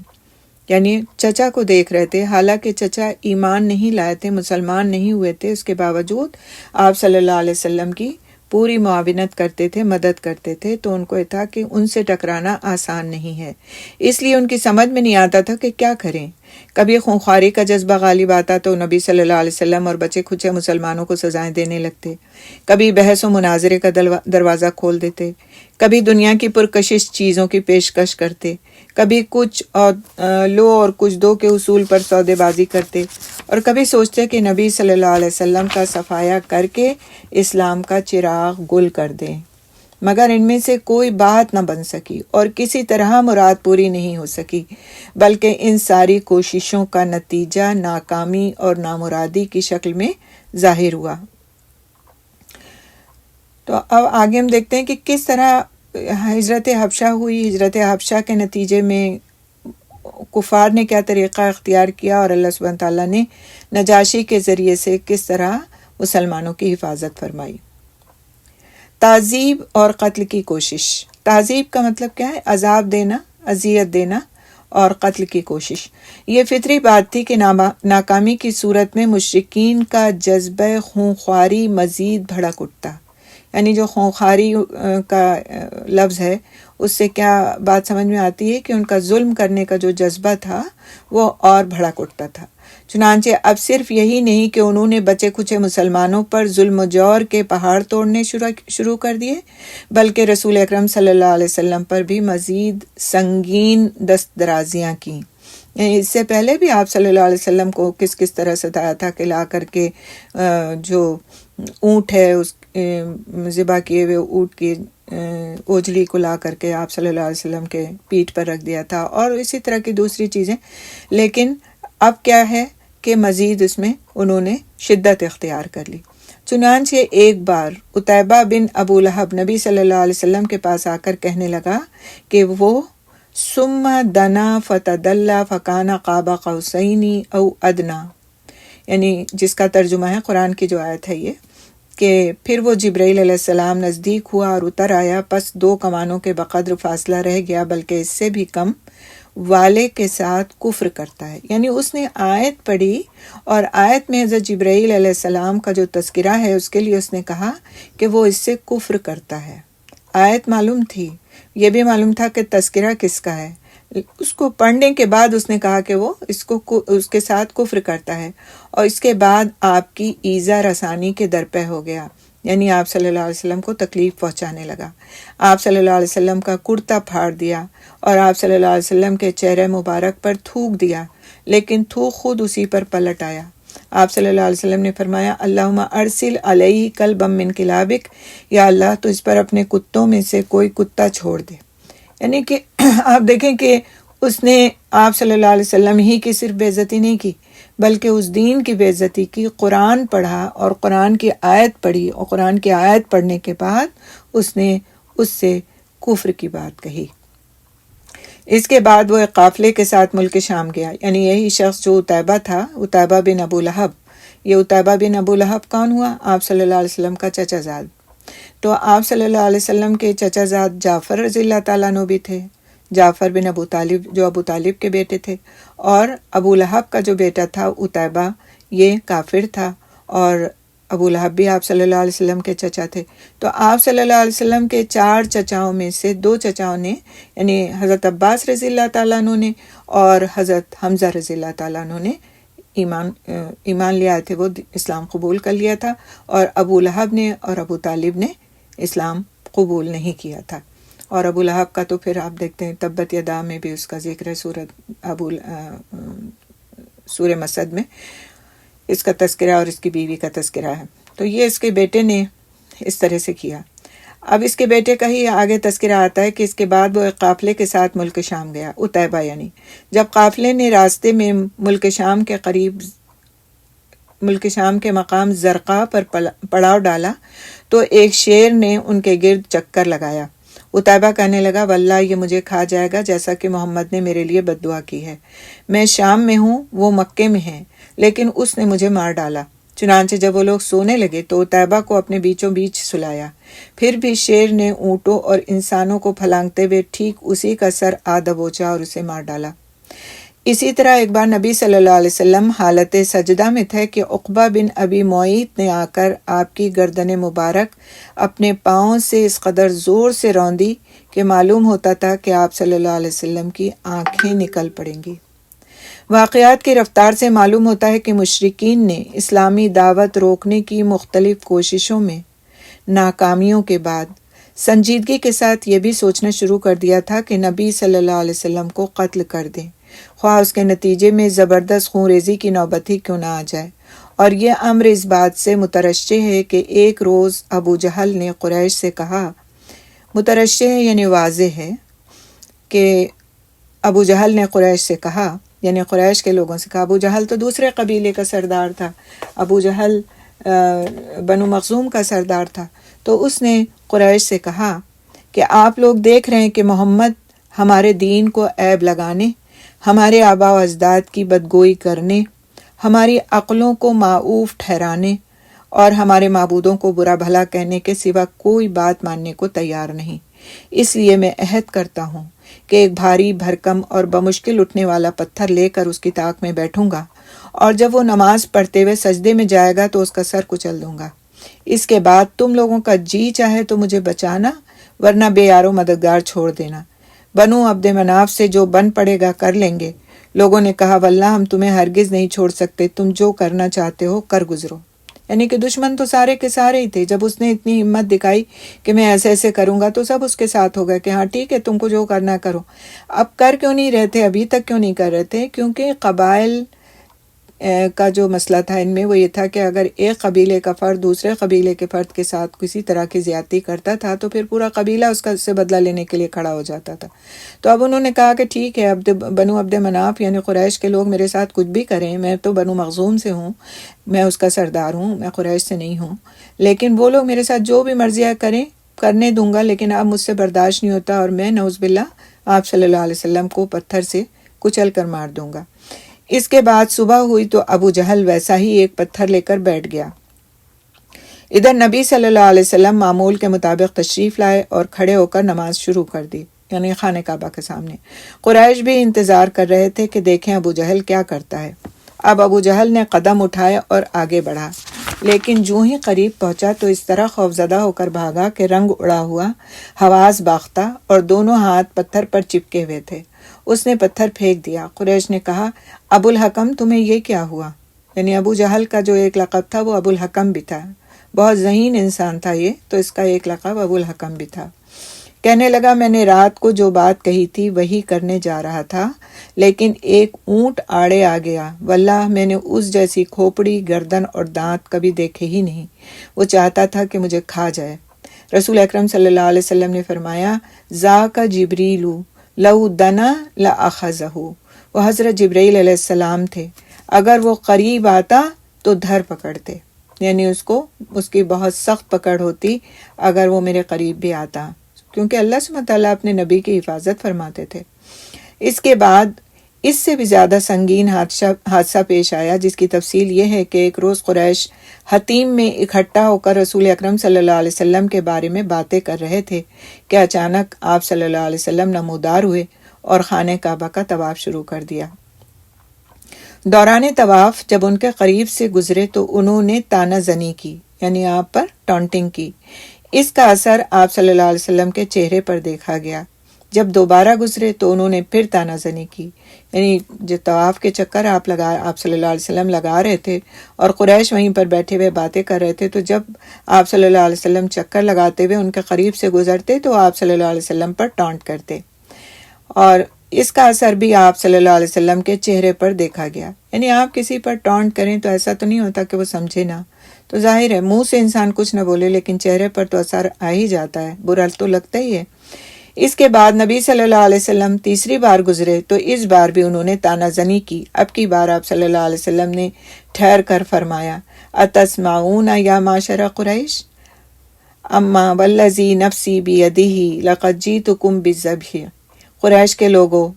یعنی چچا کو دیکھ رہے تھے، حالانکہ چچا ایمان نہیں لائے تھے، مسلمان نہیں ہوئے تھے، اس کے باوجود آپ صلی اللہ علیہ وسلم کی پوری معاونت کرتے تھے، مدد کرتے تھے، تو ان کو یہ تھا کہ ان سے ٹکرانا آسان نہیں ہے۔ اس لیے ان کی سمجھ میں نہیں آتا تھا کہ کیا کریں۔ کبھی خونخواری کا جذبہ غالب آتا تو نبی صلی اللہ علیہ وسلم اور بچے کھچے مسلمانوں کو سزائیں دینے لگتے، کبھی بحث و مناظرے کا دروازہ کھول دیتے، کبھی دنیا کی پرکشش چیزوں کی پیشکش کرتے، کبھی کچھ لو اور کچھ دو کے اصول پر سودے بازی کرتے، اور کبھی سوچتے کہ نبی صلی اللہ علیہ وسلم کا صفایا کر کے اسلام کا چراغ گل کر دیں، مگر ان میں سے کوئی بات نہ بن سکی اور کسی طرح مراد پوری نہیں ہو سکی، بلکہ ان ساری کوششوں کا نتیجہ ناکامی اور نامرادی کی شکل میں ظاہر ہوا۔ تو اب آگے ہم دیکھتے ہیں کہ کس طرح ہجرت حبشہ ہوئی، ہجرت حبشہ کے نتیجے میں کفار نے کیا طریقہ اختیار کیا، اور اللہ سبحانہ تعالیٰ نے نجاشی کے ذریعے سے کس طرح مسلمانوں کی حفاظت فرمائی۔ تعذیب اور قتل کی کوشش۔ تعذیب کا مطلب کیا ہے؟ عذاب دینا، اذیت دینا، اور قتل کی کوشش۔ یہ فطری بات تھی کہ ناکامی کی صورت میں مشرکین کا جذبہ خونخواری مزید بھڑک اٹھتا، یعنی جو خونخواری کا لفظ ہے اس سے کیا بات سمجھ میں آتی ہے کہ ان کا ظلم کرنے کا جو جذبہ تھا وہ اور بھڑک اٹھتا تھا۔ چنانچہ اب صرف یہی نہیں کہ انہوں نے بچے کچے مسلمانوں پر ظلم و جور کے پہاڑ توڑنے شروع کر دیے، بلکہ رسول اکرم صلی اللہ علیہ وسلم پر بھی مزید سنگین دست درازیاں کیں۔ یعنی اس سے پہلے بھی آپ صلی اللہ علیہ وسلم کو کس طرح ستایا تھا کہ لا کر کے جو اونٹ ہے اس ذبح کیے ہوئے اونٹ کی اوجڑی کو لا کر کے آپ صلی اللہ علیہ وسلم کے پیٹھ پر رکھ دیا تھا، اور اسی طرح کی دوسری چیزیں۔ لیکن اب کیا ہے کہ مزید اس میں انہوں نے شدت اختیار کر لی۔ چنانچہ ایک بار عتیبہ بن ابو لہب نبی صلی اللہ علیہ وسلم کے پاس آ کر کہنے لگا کہ وہ ثم دنا فتدلى فکان قاب قوسین او ادنی، یعنی جس کا ترجمہ ہے قرآن کی جو آیت ہے یہ کہ پھر وہ جبرائیل علیہ السلام نزدیک ہوا اور اتر آیا، پس 2 کمانوں کے بقدر فاصلہ رہ گیا، بلکہ اس سے بھی کم، والے کے ساتھ کفر کرتا ہے۔ یعنی اس نے آیت پڑھی اور آیت میں حضرت جبرائیل علیہ السلام کا جو تذکرہ ہے اس کے لیے اس نے کہا کہ وہ اس سے کفر کرتا ہے۔ آیت معلوم تھی، یہ بھی معلوم تھا کہ تذکرہ کس کا ہے، اس کو پڑھنے کے بعد اس نے کہا کہ وہ اس کے ساتھ کفر کرتا ہے، اور اس کے بعد آپ کی ایذا رسانی کے درپے ہو گیا، یعنی آپ صلی اللہ علیہ وسلم کو تکلیف پہنچانے لگا۔ آپ صلی اللہ علیہ وسلم کا کرتا پھاڑ دیا اور آپ صلی اللہ علیہ وسلم کے چہرے مبارک پر تھوک دیا، لیکن تھوک خود اسی پر پلٹ آیا۔ آپ صلی اللہ علیہ وسلم نے فرمایا اللہم ارسل علیہ کلبا من کلابک، یا اللہ تو اس پر اپنے کتوں میں سے کوئی کتا چھوڑ دے۔ یعنی کہ آپ دیکھیں کہ اس نے آپ صلی اللہ علیہ وسلم ہی کی صرف بے عزتی نہیں کی، بلکہ اس دین کی بے عزتی کی۔ قرآن پڑھا اور قرآن کی آیت پڑھی، اور قرآن کی آیت پڑھنے کے بعد اس نے اس سے کفر کی بات کہی۔ اس کے بعد وہ ایک قافلے کے ساتھ ملک شام گیا، یعنی یہی شخص جو عتیبہ تھا، عتیبہ بن ابو لہب۔ یہ عتیبہ بن ابو لہب کون ہوا؟ آپ صلی اللہ علیہ وسلم کا چچا زاد۔ تو آپ صلی اللہ علیہ وسلم کے چچا زاد جعفر رضی اللہ تعالیٰ عنہ بھی تھے، جعفر بن ابو طالب جو ابو طالب کے بیٹے تھے، اور ابو لہب کا جو بیٹا تھا عتیبہ یہ کافر تھا، اور ابو لہب بھی آپ صلی اللہ علیہ وسلم کے چچا تھے۔ تو آپ صلی اللہ علیہ وسلم کے 4 چچاؤں میں سے 2 چچاؤں نے، یعنی حضرت عباس رضی اللہ تعالیٰ عنہ نے اور حضرت حمزہ رضی اللہ تعالیٰ عنہ نے ایمان لے آئے تھے، وہ اسلام قبول کر لیا تھا، اور ابو لہب نے اور ابو طالب نے اسلام قبول نہیں کیا تھا۔ اور ابو لہب کا تو پھر آپ دیکھتے ہیں تبت یدا میں بھی اس کا ذکر ہے، سورہ مسد میں اس کا تذکرہ اور اس کی بیوی کا تذکرہ ہے۔ تو یہ اس کے بیٹے نے اس طرح سے کیا۔ اب اس کے بیٹے کا ہی آگے تذکرہ آتا ہے کہ اس کے بعد وہ ایک قافلے کے ساتھ ملک شام گیا، عتیبہ یعنی۔ جب قافلے نے راستے میں ملک شام کے قریب ملک شام کے مقام زرقا پر پڑاؤ ڈالا تو ایک شیر نے ان کے گرد چکر لگایا۔ عتیبہ کہنے لگا واللہ یہ مجھے کھا جائے گا جیسا کہ محمد نے میرے لیے بد دعا کی ہے۔ میں شام میں ہوں، وہ مکے میں ہیں، لیکن اس نے مجھے مار ڈالا۔ چنانچہ جب وہ لوگ سونے لگے تو عتیبہ کو اپنے بیچوں بیچ سلایا۔ پھر بھی شیر نے اونٹوں اور انسانوں کو پھلانگتے ہوئے ٹھیک اسی کا سر آ دبوچا اور اسے مار ڈالا۔ اسی طرح ایک بار نبی صلی اللہ علیہ وسلم حالت سجدہ میں تھے کہ عقبہ بن ابی معیط نے آ کر آپ کی گردن مبارک اپنے پاؤں سے اس قدر زور سے روندی کہ معلوم ہوتا تھا کہ آپ صلی اللہ علیہ وسلم کی آنکھیں نکل پڑیں گی۔ واقعات کی رفتار سے معلوم ہوتا ہے کہ مشرکین نے اسلامی دعوت روکنے کی مختلف کوششوں میں ناکامیوں کے بعد سنجیدگی کے ساتھ یہ بھی سوچنا شروع کر دیا تھا کہ نبی صلی اللہ علیہ وسلم کو قتل کر دیں، خواہ اس کے نتیجے میں زبردست خون ریزی کی نوبت ہی کیوں نہ آ جائے۔ اور یہ امر اس بات سے مترشح ہے کہ ایک روز ابو جہل نے قریش سے کہا، مترشح ہے یعنی واضح ہے کہ ابو جہل نے قریش سے کہا، یعنی قریش کے لوگوں سے کہا، ابو جہل تو دوسرے قبیلے کا سردار تھا، ابو جہل بنو مخزوم کا سردار تھا، تو اس نے قریش سے کہا کہ آپ لوگ دیکھ رہے ہیں کہ محمد ہمارے دین کو عیب لگانے، ہمارے آباء و اجداد کی بدگوئی کرنے، ہماری عقلوں کو معوف ٹھہرانے اور ہمارے معبودوں کو برا بھلا کہنے کے سوا کوئی بات ماننے کو تیار نہیں۔ اس لیے میں عہد کرتا ہوں کہ ایک بھاری بھرکم اور بمشکل اٹھنے والا پتھر لے کر اس کی طاق میں بیٹھوں گا، اور جب وہ نماز پڑھتے ہوئے سجدے میں جائے گا تو اس کا سر کچل دوں گا۔ اس کے بعد تم لوگوں کا جی چاہے تو مجھے بچانا، ورنہ بے یار و مددگار چھوڑ دینا۔ بنو عبد مناف سے جو بن پڑے گا کر لیں گے۔ لوگوں نے کہا واللہ ہم تمہیں ہرگز نہیں چھوڑ سکتے، تم جو کرنا چاہتے ہو کر گزرو۔ یعنی کہ دشمن تو سارے کے سارے ہی تھے۔ جب اس نے اتنی ہمت دکھائی کہ میں ایسے ایسے کروں گا تو سب اس کے ساتھ ہو گئے کہ ہاں ٹھیک ہے، تم کو جو کرنا کرو۔ اب کر کیوں نہیں رہے تھے، ابھی تک کیوں نہیں کر رہے تھے؟ کیونکہ قبائل کا جو مسئلہ تھا ان میں وہ یہ تھا کہ اگر ایک قبیلے کا فرد دوسرے قبیلے کے فرد کے ساتھ کسی طرح کی زیادتی کرتا تھا تو پھر پورا قبیلہ اس کا سے بدلہ لینے کے لیے کھڑا ہو جاتا تھا۔ تو اب انہوں نے کہا کہ ٹھیک ہے، بنو عبد مناف یعنی قریش کے لوگ میرے ساتھ کچھ بھی کریں، میں تو بنو مخزوم سے ہوں، میں اس کا سردار ہوں، میں قریش سے نہیں ہوں، لیکن وہ لوگ میرے ساتھ جو بھی مرضی کریں کرنے دوں گا، لیکن اب مجھ سے برداشت نہیں ہوتا اور میں نعوذ باللہ آپ صلی اللہ علیہ وسلم کو پتھر سے کچل کر مار دوں گا۔ اس کے بعد صبح ہوئی تو ابو جہل ویسا ہی ایک پتھر لے کر بیٹھ گیا۔ ادھر نبی صلی اللہ علیہ وسلم معمول کے مطابق تشریف لائے اور کھڑے ہو کر نماز شروع کر دی، یعنی خانہ کعبہ کے سامنے۔ قریش بھی انتظار کر رہے تھے کہ دیکھیں ابو جہل کیا کرتا ہے۔ اب ابو جہل نے قدم اٹھائے اور آگے بڑھا، لیکن جو ہی قریب پہنچا تو اس طرح خوفزدہ ہو کر بھاگا کہ رنگ اڑا ہوا، حواس باختہ اور دونوں ہاتھ پتھر پر چپکے ہوئے تھے۔ اس نے پتھر پھینک دیا۔ قریش نے کہا ابو الحکم تمہیں یہ کیا ہوا؟ یعنی ابو جہل کا جو ایک لقب تھا وہ ابو الحکم بھی تھا، بہت ذہین انسان تھا یہ، تو اس کا ایک لقب ابو الحکم بھی تھا۔ کہنے لگا میں نے رات کو جو بات کہی تھی وہی کرنے جا رہا تھا، لیکن ایک اونٹ آڑے آ گیا، واللہ میں نے اس جیسی کھوپڑی، گردن اور دانت کبھی دیکھے ہی نہیں، وہ چاہتا تھا کہ مجھے کھا جائے۔ رسول اکرم صلی اللہ علیہ وسلم نے فرمایا ذاک جبریل لو دنا لاخذہ، وہ حضرت جبرائیل علیہ السلام تھے، اگر وہ قریب آتا تو دھر پکڑتے، یعنی اس کی بہت سخت پکڑ ہوتی اگر وہ میرے قریب بھی آتا، کیونکہ اللہ سبحانہ تعالیٰ اپنے نبی کی حفاظت فرماتے تھے۔ اس کے بعد اس سے بھی زیادہ سنگین حادثہ پیش آیا، جس کی تفصیل یہ ہے کہ ایک روز قریش حتیم میں اکٹھا ہو کر رسول اکرم صلی اللہ علیہ وسلم کے بارے میں باتیں کر رہے تھے کہ اچانک آپ صلی اللہ علیہ وسلم نمودار ہوئے اور خانہ کعبہ کا طواف شروع کر دیا۔ دوران طواف جب ان کے قریب سے گزرے تو انہوں نے تانا زنی کی، یعنی آپ پر ٹانٹنگ کی۔ اس کا اثر آپ صلی اللہ علیہ وسلم کے چہرے پر دیکھا گیا۔ جب دوبارہ گزرے تو انہوں نے پھر تانا زنی کی، یعنی جو طواف کے چکر آپ صلی اللہ علیہ وسلم لگا رہے تھے اور قریش وہیں پر بیٹھے ہوئے باتیں کر رہے تھے، تو جب آپ صلی اللہ علیہ وسلم چکر لگاتے ہوئے ان کے قریب سے گزرتے تو آپ صلی اللہ علیہ وسلم پر ٹانٹ کرتے، اور اس کا اثر بھی آپ صلی اللہ علیہ وسلم کے چہرے پر دیکھا گیا۔ یعنی آپ کسی پر ٹانٹ کریں تو ایسا تو نہیں ہوتا کہ وہ سمجھے نہ، تو ظاہر ہے منہ سے انسان کچھ نہ بولے لیکن چہرے پر تو اثر آ ہی جاتا ہے، برا تو لگتا ہی ہے۔ اس کے بعد نبی صلی اللہ علیہ وسلم تیسری بار گزرے تو اس بار بھی انہوں نے تانا زنی کی۔ اب کی بار آپ صلی اللہ علیہ وسلم نے ٹھہر کر فرمایا اتسمعون یا معشر قریش اما والذی نفسی بیدہ لقد جئتکم بالذبح، قریش کے لوگوں،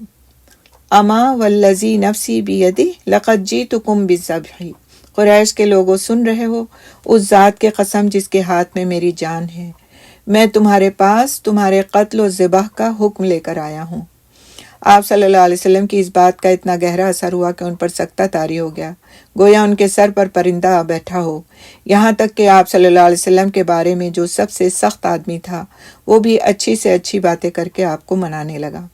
اما والذی نفسی بیدہ لقد جئتکم بالذبح، قریش کے لوگوں سن رہے ہو، اس ذات کے قسم جس کے ہاتھ میں میری جان ہے، میں تمہارے پاس تمہارے قتل و ذبح کا حکم لے کر آیا ہوں۔ آپ صلی اللہ علیہ وسلم کی اس بات کا اتنا گہرا اثر ہوا کہ ان پر سکتہ طاری ہو گیا، گویا ان کے سر پر پرندہ آ بیٹھا ہو، یہاں تک کہ آپ صلی اللہ علیہ وسلم کے بارے میں جو سب سے سخت آدمی تھا وہ بھی اچھی سے اچھی باتیں کر کے آپ کو منانے لگا۔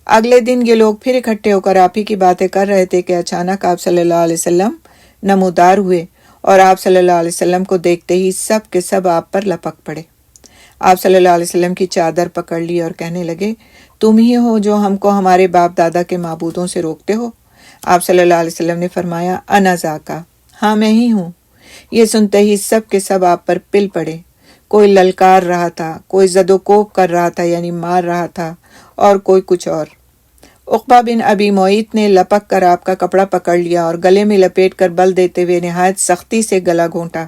اگلے دن یہ لوگ پھر اکٹھے ہو کر آپ ہی کی باتیں کر رہے تھے کہ اچانک آپ صلی اللہ علیہ وسلم نمودار ہوئے اور آپ صلی اللہ علیہ وسلم کو دیکھتے ہی سب کے سب آپ پر لپک پڑے۔ آپ صلی اللہ علیہ وسلم کی چادر پکڑ لی اور کہنے لگے تم ہی ہو جو ہم کو ہمارے باپ دادا کے معبودوں سے روکتے ہو؟ آپ صلی اللہ علیہ وسلم نے فرمایا انا ذاکا، ہاں میں ہی ہوں۔ یہ سنتے ہی سب کے سب آپ پر پل پڑے، کوئی للکار رہا تھا، کوئی زد و کوب کر رہا تھا یعنی مار رہا تھا، اور کوئی کچھ اور۔ عقبہ بن ابی معیط نے لپک کر آپ کا کپڑا پکڑ لیا اور گلے میں لپیٹ کر بل دیتے ہوئے نہایت سختی سے گلا گھونٹا۔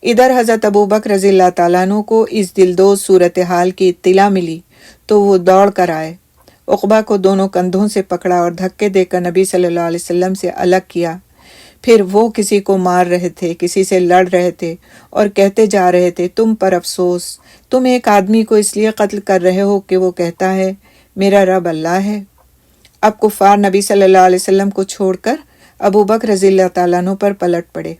ادھر حضرت ابوبکر رضی اللہ تعالیٰ عنہ کو اس دلدوز صورتحال کی اطلاع ملی تو وہ دوڑ کر آئے، عقبہ کو دونوں کندھوں سے پکڑا اور دھکے دے کر نبی صلی اللہ علیہ وسلم سے الگ کیا۔ پھر وہ کسی کو مار رہے تھے، کسی سے لڑ رہے تھے اور کہتے جا رہے تھے تم پر افسوس، تم ایک آدمی کو اس لیے قتل کر رہے ہو کہ وہ کہتا ہے میرا رب اللہ ہے۔ اب کفار نبی صلی اللہ علیہ وسلم کو چھوڑ کر ابوبکر رضی اللہ تعالیٰ عنہ پر پلٹ پڑے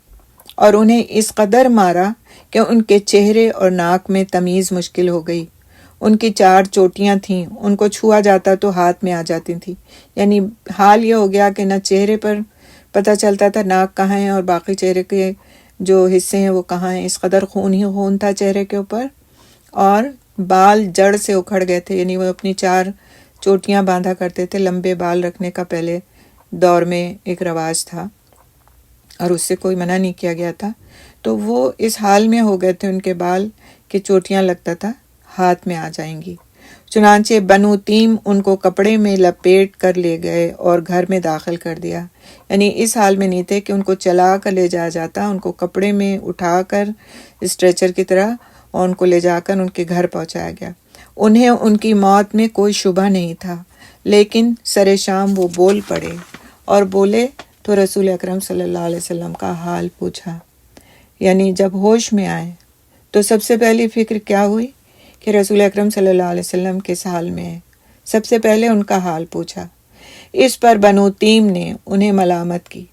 اور انہیں اس قدر مارا کہ ان کے چہرے اور ناک میں تمیز مشکل ہو گئی۔ ان کی 4 چوٹیاں تھیں، ان کو چھوا جاتا تو ہاتھ میں آ جاتی تھیں۔ یعنی حال یہ ہو گیا کہ نہ چہرے پر پتہ چلتا تھا ناک کہاں ہے اور باقی چہرے کے جو حصے ہیں وہ کہاں ہیں، اس قدر خون ہی خون تھا چہرے کے اوپر، اور بال جڑ سے اکھڑ گئے تھے۔ یعنی وہ اپنی 4 چوٹیاں باندھا کرتے تھے، لمبے بال رکھنے کا پہلے دور میں ایک رواج تھا اور اس سے کوئی منع نہیں کیا گیا تھا۔ تو وہ اس حال میں ہو گئے تھے ان کے بال کہ چوٹیاں لگتا تھا ہاتھ میں آ جائیں گی۔ چنانچہ بنو تیم ان کو کپڑے میں لپیٹ کر لے گئے اور گھر میں داخل کر دیا۔ یعنی اس حال میں نہیں تھے کہ ان کو چلا کر لے جایا جاتا، ان کو کپڑے میں اٹھا کر اسٹریچر کی طرح اور ان کو لے جا کر ان کے گھر پہنچایا گیا۔ انہیں ان کی موت میں کوئی شبہ نہیں تھا، لیکن سر شام وہ بول پڑے اور بولے تو رسول اکرم صلی اللہ علیہ وسلم کا حال پوچھا۔ یعنی جب ہوش میں آئے تو سب سے پہلی فکر کیا ہوئی کہ رسول اکرم صلی اللہ علیہ وسلم کس حال میں ہے، سب سے پہلے ان کا حال پوچھا۔ اس پر بنو تیم نے انہیں ملامت کی،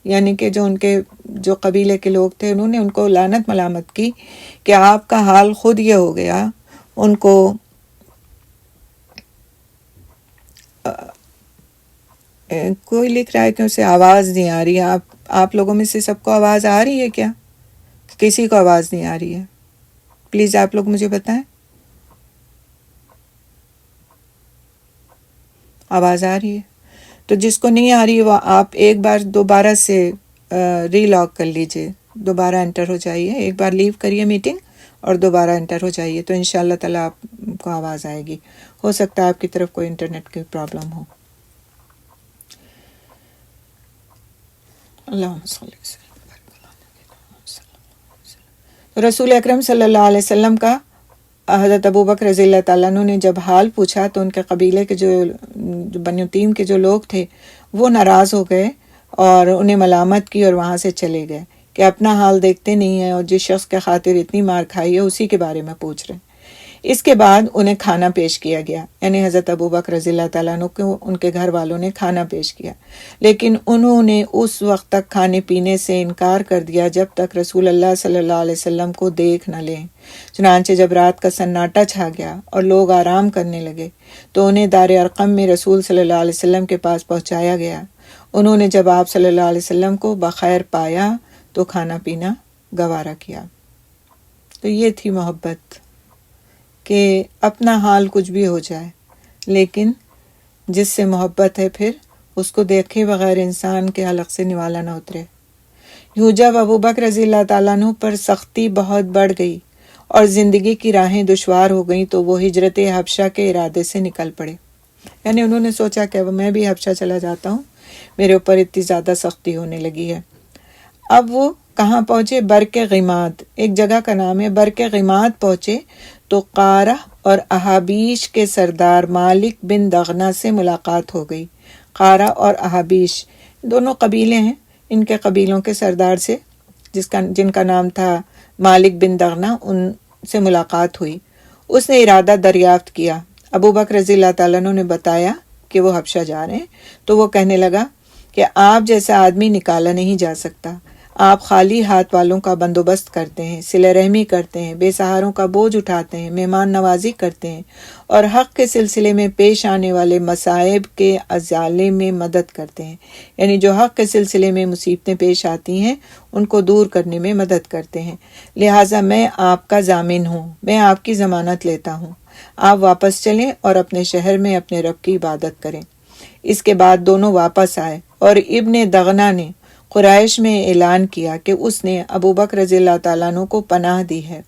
یعنی کہ جو ان کے جو قبیلے کے لوگ تھے انہوں نے ان کو لعنت ملامت کی کہ آپ کا حال خود یہ ہو گیا۔ ان کو کوئی لکھ رہا ہے کہ اسے آواز نہیں آ رہی ہے۔ آپ لوگوں میں سے سب کو آواز آ رہی ہے کیا؟ کسی کو آواز نہیں آ رہی ہے؟ پلیز آپ لوگ مجھے بتائیں، آواز آ رہی ہے؟ تو جس کو نہیں آ رہی وہ آپ ایک بار دوبارہ سے ری لاگ کر لیجئے، دوبارہ انٹر ہو جائیے، ایک بار لیو کریے میٹنگ اور دوبارہ انٹر ہو جائیے، تو انشاءاللہ تعالیٰ آپ کو آواز آئے گی۔ ہو سکتا ہے آپ کی طرف کوئی انٹرنیٹ کی پرابلم ہو۔ اللہم صلی اللہ علیہ وسلم۔ رسول اکرم صلی اللہ علیہ وسلم کا حضرت ابوبکر رضی اللہ تعالیٰ عنہ نے جب حال پوچھا تو ان کے قبیلے کے جو بنو تیم کے جو لوگ تھے وہ ناراض ہو گئے اور انہیں ملامت کی اور وہاں سے چلے گئے کہ اپنا حال دیکھتے نہیں ہیں اور جس شخص کے خاطر اتنی مار کھائی ہے اسی کے بارے میں پوچھ رہے ہیں۔ اس کے بعد انہیں کھانا پیش کیا گیا، یعنی حضرت ابوبکر رضی اللہ تعالیٰ عنہ کو ان کے گھر والوں نے کھانا پیش کیا، لیکن انہوں نے اس وقت تک کھانے پینے سے انکار کر دیا جب تک رسول اللہ صلی اللہ علیہ وسلم کو دیکھ نہ لیں۔ چنانچہ جب رات کا سناٹا چھا گیا اور لوگ آرام کرنے لگے تو انہیں دار ارقم میں رسول صلی اللہ علیہ وسلم کے پاس پہنچایا گیا۔ انہوں نے جب آپ صلی اللہ علیہ وسلم کو بخیر پایا تو کھانا پینا گوارا کیا۔ تو یہ تھی محبت کہ اپنا حال کچھ بھی ہو جائے لیکن جس سے محبت ہے پھر اس کو دیکھے بغیر انسان کے حلق سے نوالا نہ اترے۔ یوں جب ابوبکر رضی اللہ تعالیٰ عنہ پر سختی بہت بڑھ گئی اور زندگی کی راہیں دشوار ہو گئیں تو وہ ہجرت حبشہ کے ارادے سے نکل پڑے۔ یعنی انہوں نے سوچا کہ اب میں بھی حبشہ چلا جاتا ہوں، میرے اوپر اتنی زیادہ سختی ہونے لگی ہے۔ اب وہ کہاں پہنچے؟ برق غماد، ایک جگہ کا نام ہے۔ برق غماد پہنچے تو قارہ اور احابیش کے سردار مالک بن دغنہ سے ملاقات ہو گئی۔ قارہ اور احابیش دونوں قبیلے ہیں، ان کے قبیلوں کے سردار سے جن کا نام تھا مالک بن دغنہ، ان سے ملاقات ہوئی۔ اس نے ارادہ دریافت کیا۔ ابوبکر رضی اللہ تعالیٰ عنہ نے بتایا کہ وہ حبشہ جا رہے ہیں تو وہ کہنے لگا کہ آپ جیسا آدمی نکالا نہیں جا سکتا، آپ خالی ہاتھ والوں کا بندوبست کرتے ہیں، صلہ رحمی کرتے ہیں، بے سہاروں کا بوجھ اٹھاتے ہیں، مہمان نوازی کرتے ہیں اور حق کے سلسلے میں پیش آنے والے مصائب کے ازالے میں مدد کرتے ہیں۔ یعنی جو حق کے سلسلے میں مصیبتیں پیش آتی ہیں ان کو دور کرنے میں مدد کرتے ہیں۔ لہٰذا میں آپ کا ضامن ہوں، میں آپ کی ضمانت لیتا ہوں، آپ واپس چلیں اور اپنے شہر میں اپنے رب کی عبادت کریں۔ اس کے بعد دونوں واپس آئے اور ابن دغنہ نے قریش میں اعلان کیا کہ اس نے ابوبکر رضی اللہ تعالیٰ عنہ کو پناہ دی ہے۔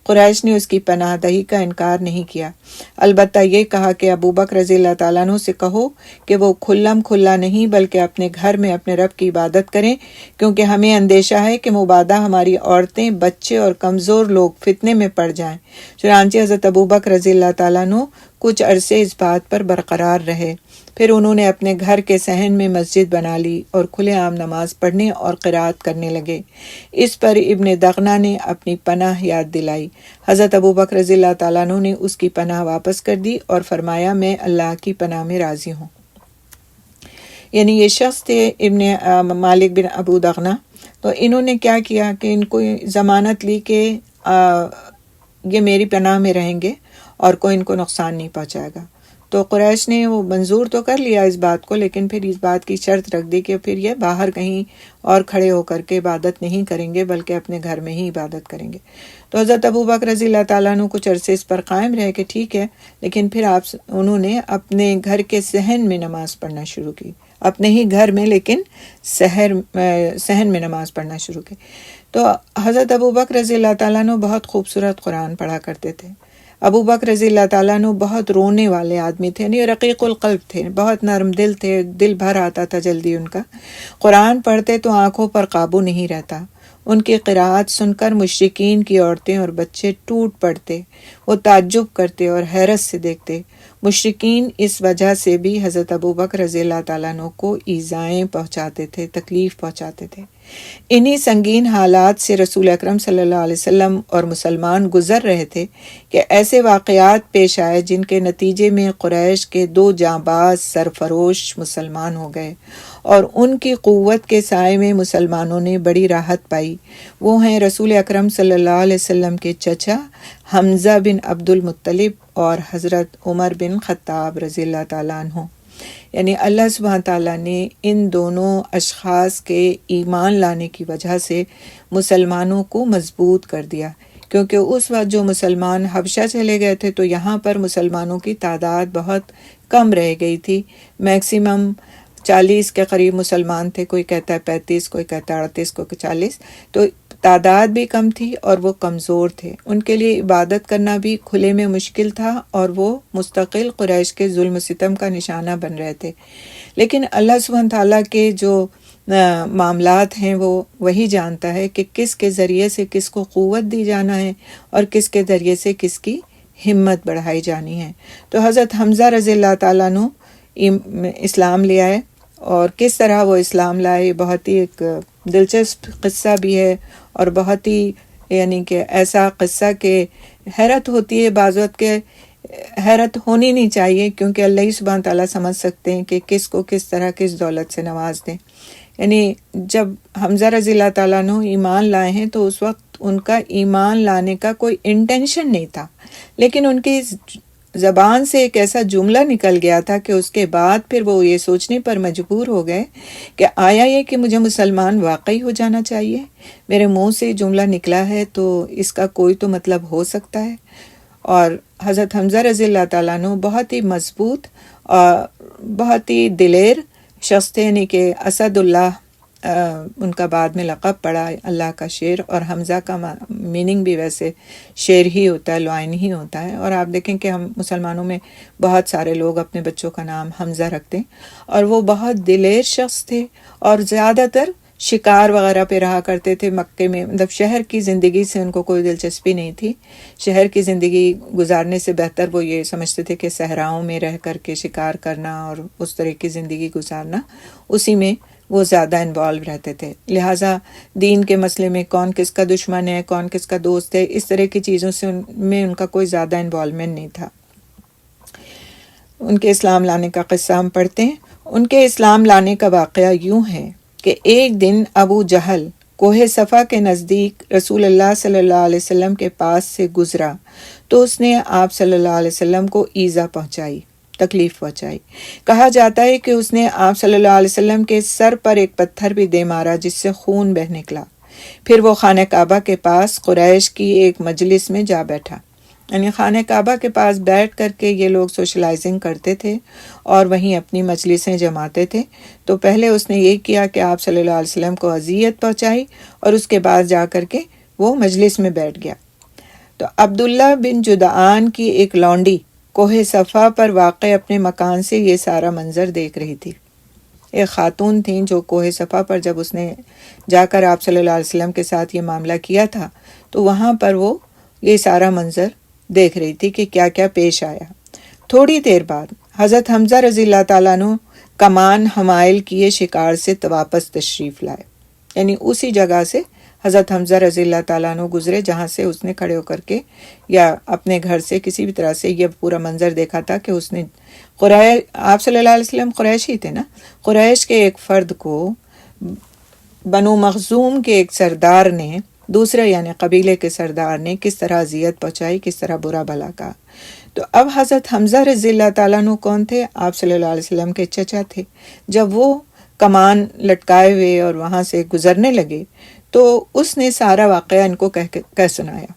قریش نے اس کی پناہ دہی کا انکار نہیں کیا، البتہ یہ کہا کہ ابوبکر رضی اللہ تعالیٰ عنہ سے کہو کہ وہ کھلم کھلا نہیں بلکہ اپنے گھر میں اپنے رب کی عبادت کریں، کیونکہ ہمیں اندیشہ ہے کہ مبادا ہماری عورتیں، بچے اور کمزور لوگ فتنے میں پڑ جائیں۔ چنانچہ حضرت ابوبکر رضی اللہ تعالیٰ عنہ کچھ عرصے اس بات پر برقرار رہے، پھر انہوں نے اپنے گھر کے صحن میں مسجد بنا لی اور کھلے عام نماز پڑھنے اور قرات کرنے لگے۔ اس پر ابن دغنہ نے اپنی پناہ یاد دلائی۔ حضرت ابوبکر رضی اللہ تعالیٰ عنہ نے اس کی پناہ واپس کر دی اور فرمایا میں اللہ کی پناہ میں راضی ہوں۔ یعنی یہ شخص تھے ابن مالک بن ابو دغنہ، تو انہوں نے کیا کیا کہ ان کو ضمانت لی کہ یہ میری پناہ میں رہیں گے اور کوئی ان کو نقصان نہیں پہنچائے گا. تو قریش نے وہ منظور تو کر لیا اس بات کو، لیکن پھر اس بات کی شرط رکھ دی کہ پھر یہ باہر کہیں اور کھڑے ہو کر کے عبادت نہیں کریں گے بلکہ اپنے گھر میں ہی عبادت کریں گے. تو حضرت ابوبکر رضی اللہ تعالیٰ عنہ کچھ عرصے اس پر قائم رہے کہ ٹھیک ہے، لیکن پھر انہوں نے اپنے گھر کے صحن میں نماز پڑھنا شروع کی، اپنے ہی گھر میں لیکن صحن میں نماز پڑھنا شروع کی. تو حضرت ابوبکر رضی اللہ تعالیٰ عنہ بہت خوبصورت قرآن پڑھا کرتے تھے. ابوبکر رضی اللہ تعالیٰ عنہ بہت رونے والے آدمی تھے، یعنی رقیق القلب تھے، بہت نرم دل تھے، دل بھر آتا تھا جلدی ان کا. قرآن پڑھتے تو آنکھوں پر قابو نہیں رہتا. ان کی قرأت سن کر مشرکین کی عورتیں اور بچے ٹوٹ پڑتے، وہ تعجب کرتے اور حیرت سے دیکھتے. مشرکین اس وجہ سے بھی حضرت ابوبکر رضی اللہ تعالیٰ عنہ کو ایذائیں پہنچاتے تھے، تکلیف پہنچاتے تھے. انہی سنگین حالات سے رسول اکرم صلی اللہ علیہ وسلم اور مسلمان گزر رہے تھے کہ ایسے واقعات پیش آئے جن کے نتیجے میں قریش کے 2 جانباز سرفروش مسلمان ہو گئے، اور ان کی قوت کے سائے میں مسلمانوں نے بڑی راحت پائی. وہ ہیں رسول اکرم صلی اللہ علیہ وسلم کے چچا حمزہ بن عبد المطلب اور حضرت عمر بن خطاب رضی اللہ تعالیٰ عنہ. یعنی اللہ سبحانہ تعالیٰ نے ان دونوں اشخاص کے ایمان لانے کی وجہ سے مسلمانوں کو مضبوط کر دیا، کیونکہ اس وقت جو مسلمان حبشہ چلے گئے تھے تو یہاں پر مسلمانوں کی تعداد بہت کم رہ گئی تھی. میکسیمم 40 کے قریب مسلمان تھے، کوئی کہتا ہے 35، کوئی کہتا ہے 38، کوئی 40. تو تعداد بھی کم تھی اور وہ کمزور تھے. ان کے لیے عبادت کرنا بھی کھلے میں مشکل تھا اور وہ مستقل قریش کے ظلم و ستم کا نشانہ بن رہے تھے. لیکن اللہ سبحانہ تعالیٰ کے جو معاملات ہیں وہ وہی جانتا ہے کہ کس کے ذریعے سے کس کو قوت دی جانا ہے اور کس کے ذریعے سے کس کی ہمت بڑھائی جانی ہے. تو حضرت حمزہ رضی اللہ تعالیٰ عنہ اسلام لے آئے، اور کس طرح وہ اسلام لائے بہت ہی ایک دلچسپ قصہ بھی ہے، اور بہت ہی یعنی کہ ایسا قصہ کہ حیرت ہوتی ہے. بعض وقت کے حیرت ہونی نہیں چاہیے، کیونکہ اللہ سبحانہ تعالیٰ سمجھ سکتے ہیں کہ کس کو کس طرح کس دولت سے نواز دیں. یعنی جب حمزہ رضی اللہ تعالیٰ عنہ ایمان لائے ہیں تو اس وقت ان کا ایمان لانے کا کوئی انٹینشن نہیں تھا، لیکن ان کی زبان سے ایک ایسا جملہ نکل گیا تھا کہ اس کے بعد پھر وہ یہ سوچنے پر مجبور ہو گئے کہ آیا یہ کہ مجھے مسلمان واقعی ہو جانا چاہیے. میرے منہ سے جملہ نکلا ہے تو اس کا کوئی تو مطلب ہو سکتا ہے. اور حضرت حمزہ رضی اللہ تعالیٰ عنہ بہت ہی مضبوط اور بہت ہی دلیر شخص تھے، یعنی کہ اسد اللہ ان کا بعد میں لقب پڑا، اللہ کا شیر. اور حمزہ کا میننگ بھی ویسے شیر ہی ہوتا ہے، لعین ہی ہوتا ہے. اور آپ دیکھیں کہ ہم مسلمانوں میں بہت سارے لوگ اپنے بچوں کا نام حمزہ رکھتے ہیں. اور وہ بہت دلیر شخص تھے اور زیادہ تر شکار وغیرہ پہ رہا کرتے تھے مکے میں. مطلب شہر کی زندگی سے ان کو کوئی دلچسپی نہیں تھی. شہر کی زندگی گزارنے سے بہتر وہ یہ سمجھتے تھے کہ صحراؤں میں رہ کر کے شکار کرنا اور اس طرح کی زندگی گزارنا، اسی میں وہ زیادہ انوالو رہتے تھے. لہٰذا دین کے مسئلے میں کون کس کا دشمن ہے، کون کس کا دوست ہے، اس طرح کی چیزوں سے ان کا کوئی زیادہ انوالومنٹ نہیں تھا. ان کے اسلام لانے کا قصہ ہم پڑھتے ہیں. ان کے اسلام لانے کا واقعہ یوں ہے کہ ایک دن ابو جہل کوہ صفا کے نزدیک رسول اللہ صلی اللہ علیہ وسلم کے پاس سے گزرا تو اس نے آپ صلی اللہ علیہ وسلم کو ایذا پہنچائی، تکلیف پہنچائی. کہا جاتا ہے کہ اس نے آپ صلی اللہ علیہ وسلم کے سر پر ایک پتھر بھی دے مارا جس سے خون بہہ نکلا. پھر وہ خانہ کعبہ کے پاس قریش کی ایک مجلس میں جا بیٹھا. یعنی خانہ کعبہ کے پاس بیٹھ کر کے یہ لوگ سوشلائزنگ کرتے تھے اور وہیں اپنی مجلسیں جماتے تھے. تو پہلے اس نے یہ کیا کہ آپ صلی اللہ علیہ وسلم کو اذیت پہنچائی اور اس کے بعد جا کر کے وہ مجلس میں بیٹھ گیا. تو عبداللہ بن جدعان کی ایک لونڈی کوہ صفا پر واقع اپنے مکان سے یہ سارا منظر دیکھ رہی تھی. ایک خاتون تھیں جو کوہ صفا پر جب اس نے جا کر آپ صلی اللہ علیہ وسلم کے ساتھ یہ معاملہ کیا تھا تو وہاں پر وہ یہ سارا منظر دیکھ رہی تھی کہ کیا کیا پیش آیا. تھوڑی دیر بعد حضرت حمزہ رضی اللہ تعالیٰ عنہ کمان حمائل کیے شکار سے واپس تشریف لائے. یعنی اسی جگہ سے حضرت حمزہ رضی اللہ تعالیٰ عنہ گزرے جہاں سے اس نے کھڑے ہو کر کے یا اپنے گھر سے کسی بھی طرح سے یہ پورا منظر دیکھا تھا کہ اس نے آپ صلی اللہ علیہ وسلم قریشی تھے نا، قریش کے ایک فرد کو بنو مخزوم کے ایک سردار نے دوسرے یعنی قبیلے کے سردار نے کس طرح اذیت پہنچائی، کس طرح برا بھلا کہا۔ تو اب حضرت حمزہ رضی اللہ تعالیٰ عنہ کون تھے؟ آپ صلی اللہ علیہ وسلم کے چچا تھے۔ جب وہ کمان لٹکائے ہوئے اور وہاں سے گزرنے لگے تو اس نے سارا واقعہ ان کو کہہ سنایا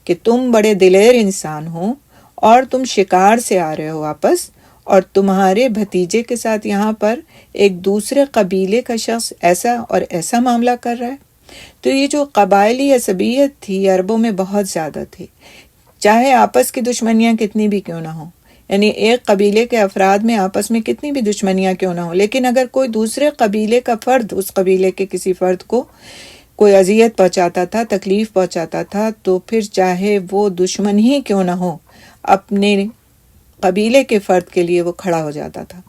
کہ تم بڑے دلیر انسان ہو اور تم شکار سے آ رہے ہو واپس، اور تمہارے بھتیجے کے ساتھ یہاں پر ایک دوسرے قبیلے کا شخص ایسا اور ایسا معاملہ کر رہا ہے۔ تو یہ جو قبائلی عصبیت تھی عربوں میں بہت زیادہ تھی، چاہے آپس کی دشمنیاں کتنی بھی کیوں نہ ہوں، یعنی ایک قبیلے کے افراد میں آپس میں کتنی بھی دشمنیاں کیوں نہ ہوں، لیکن اگر کوئی دوسرے قبیلے کا فرد اس قبیلے کے کسی فرد کو کوئی اذیت پہنچاتا تھا، تکلیف پہنچاتا تھا، تو پھر چاہے وہ دشمن ہی کیوں نہ ہو، اپنے قبیلے کے فرد کے لیے وہ کھڑا ہو جاتا تھا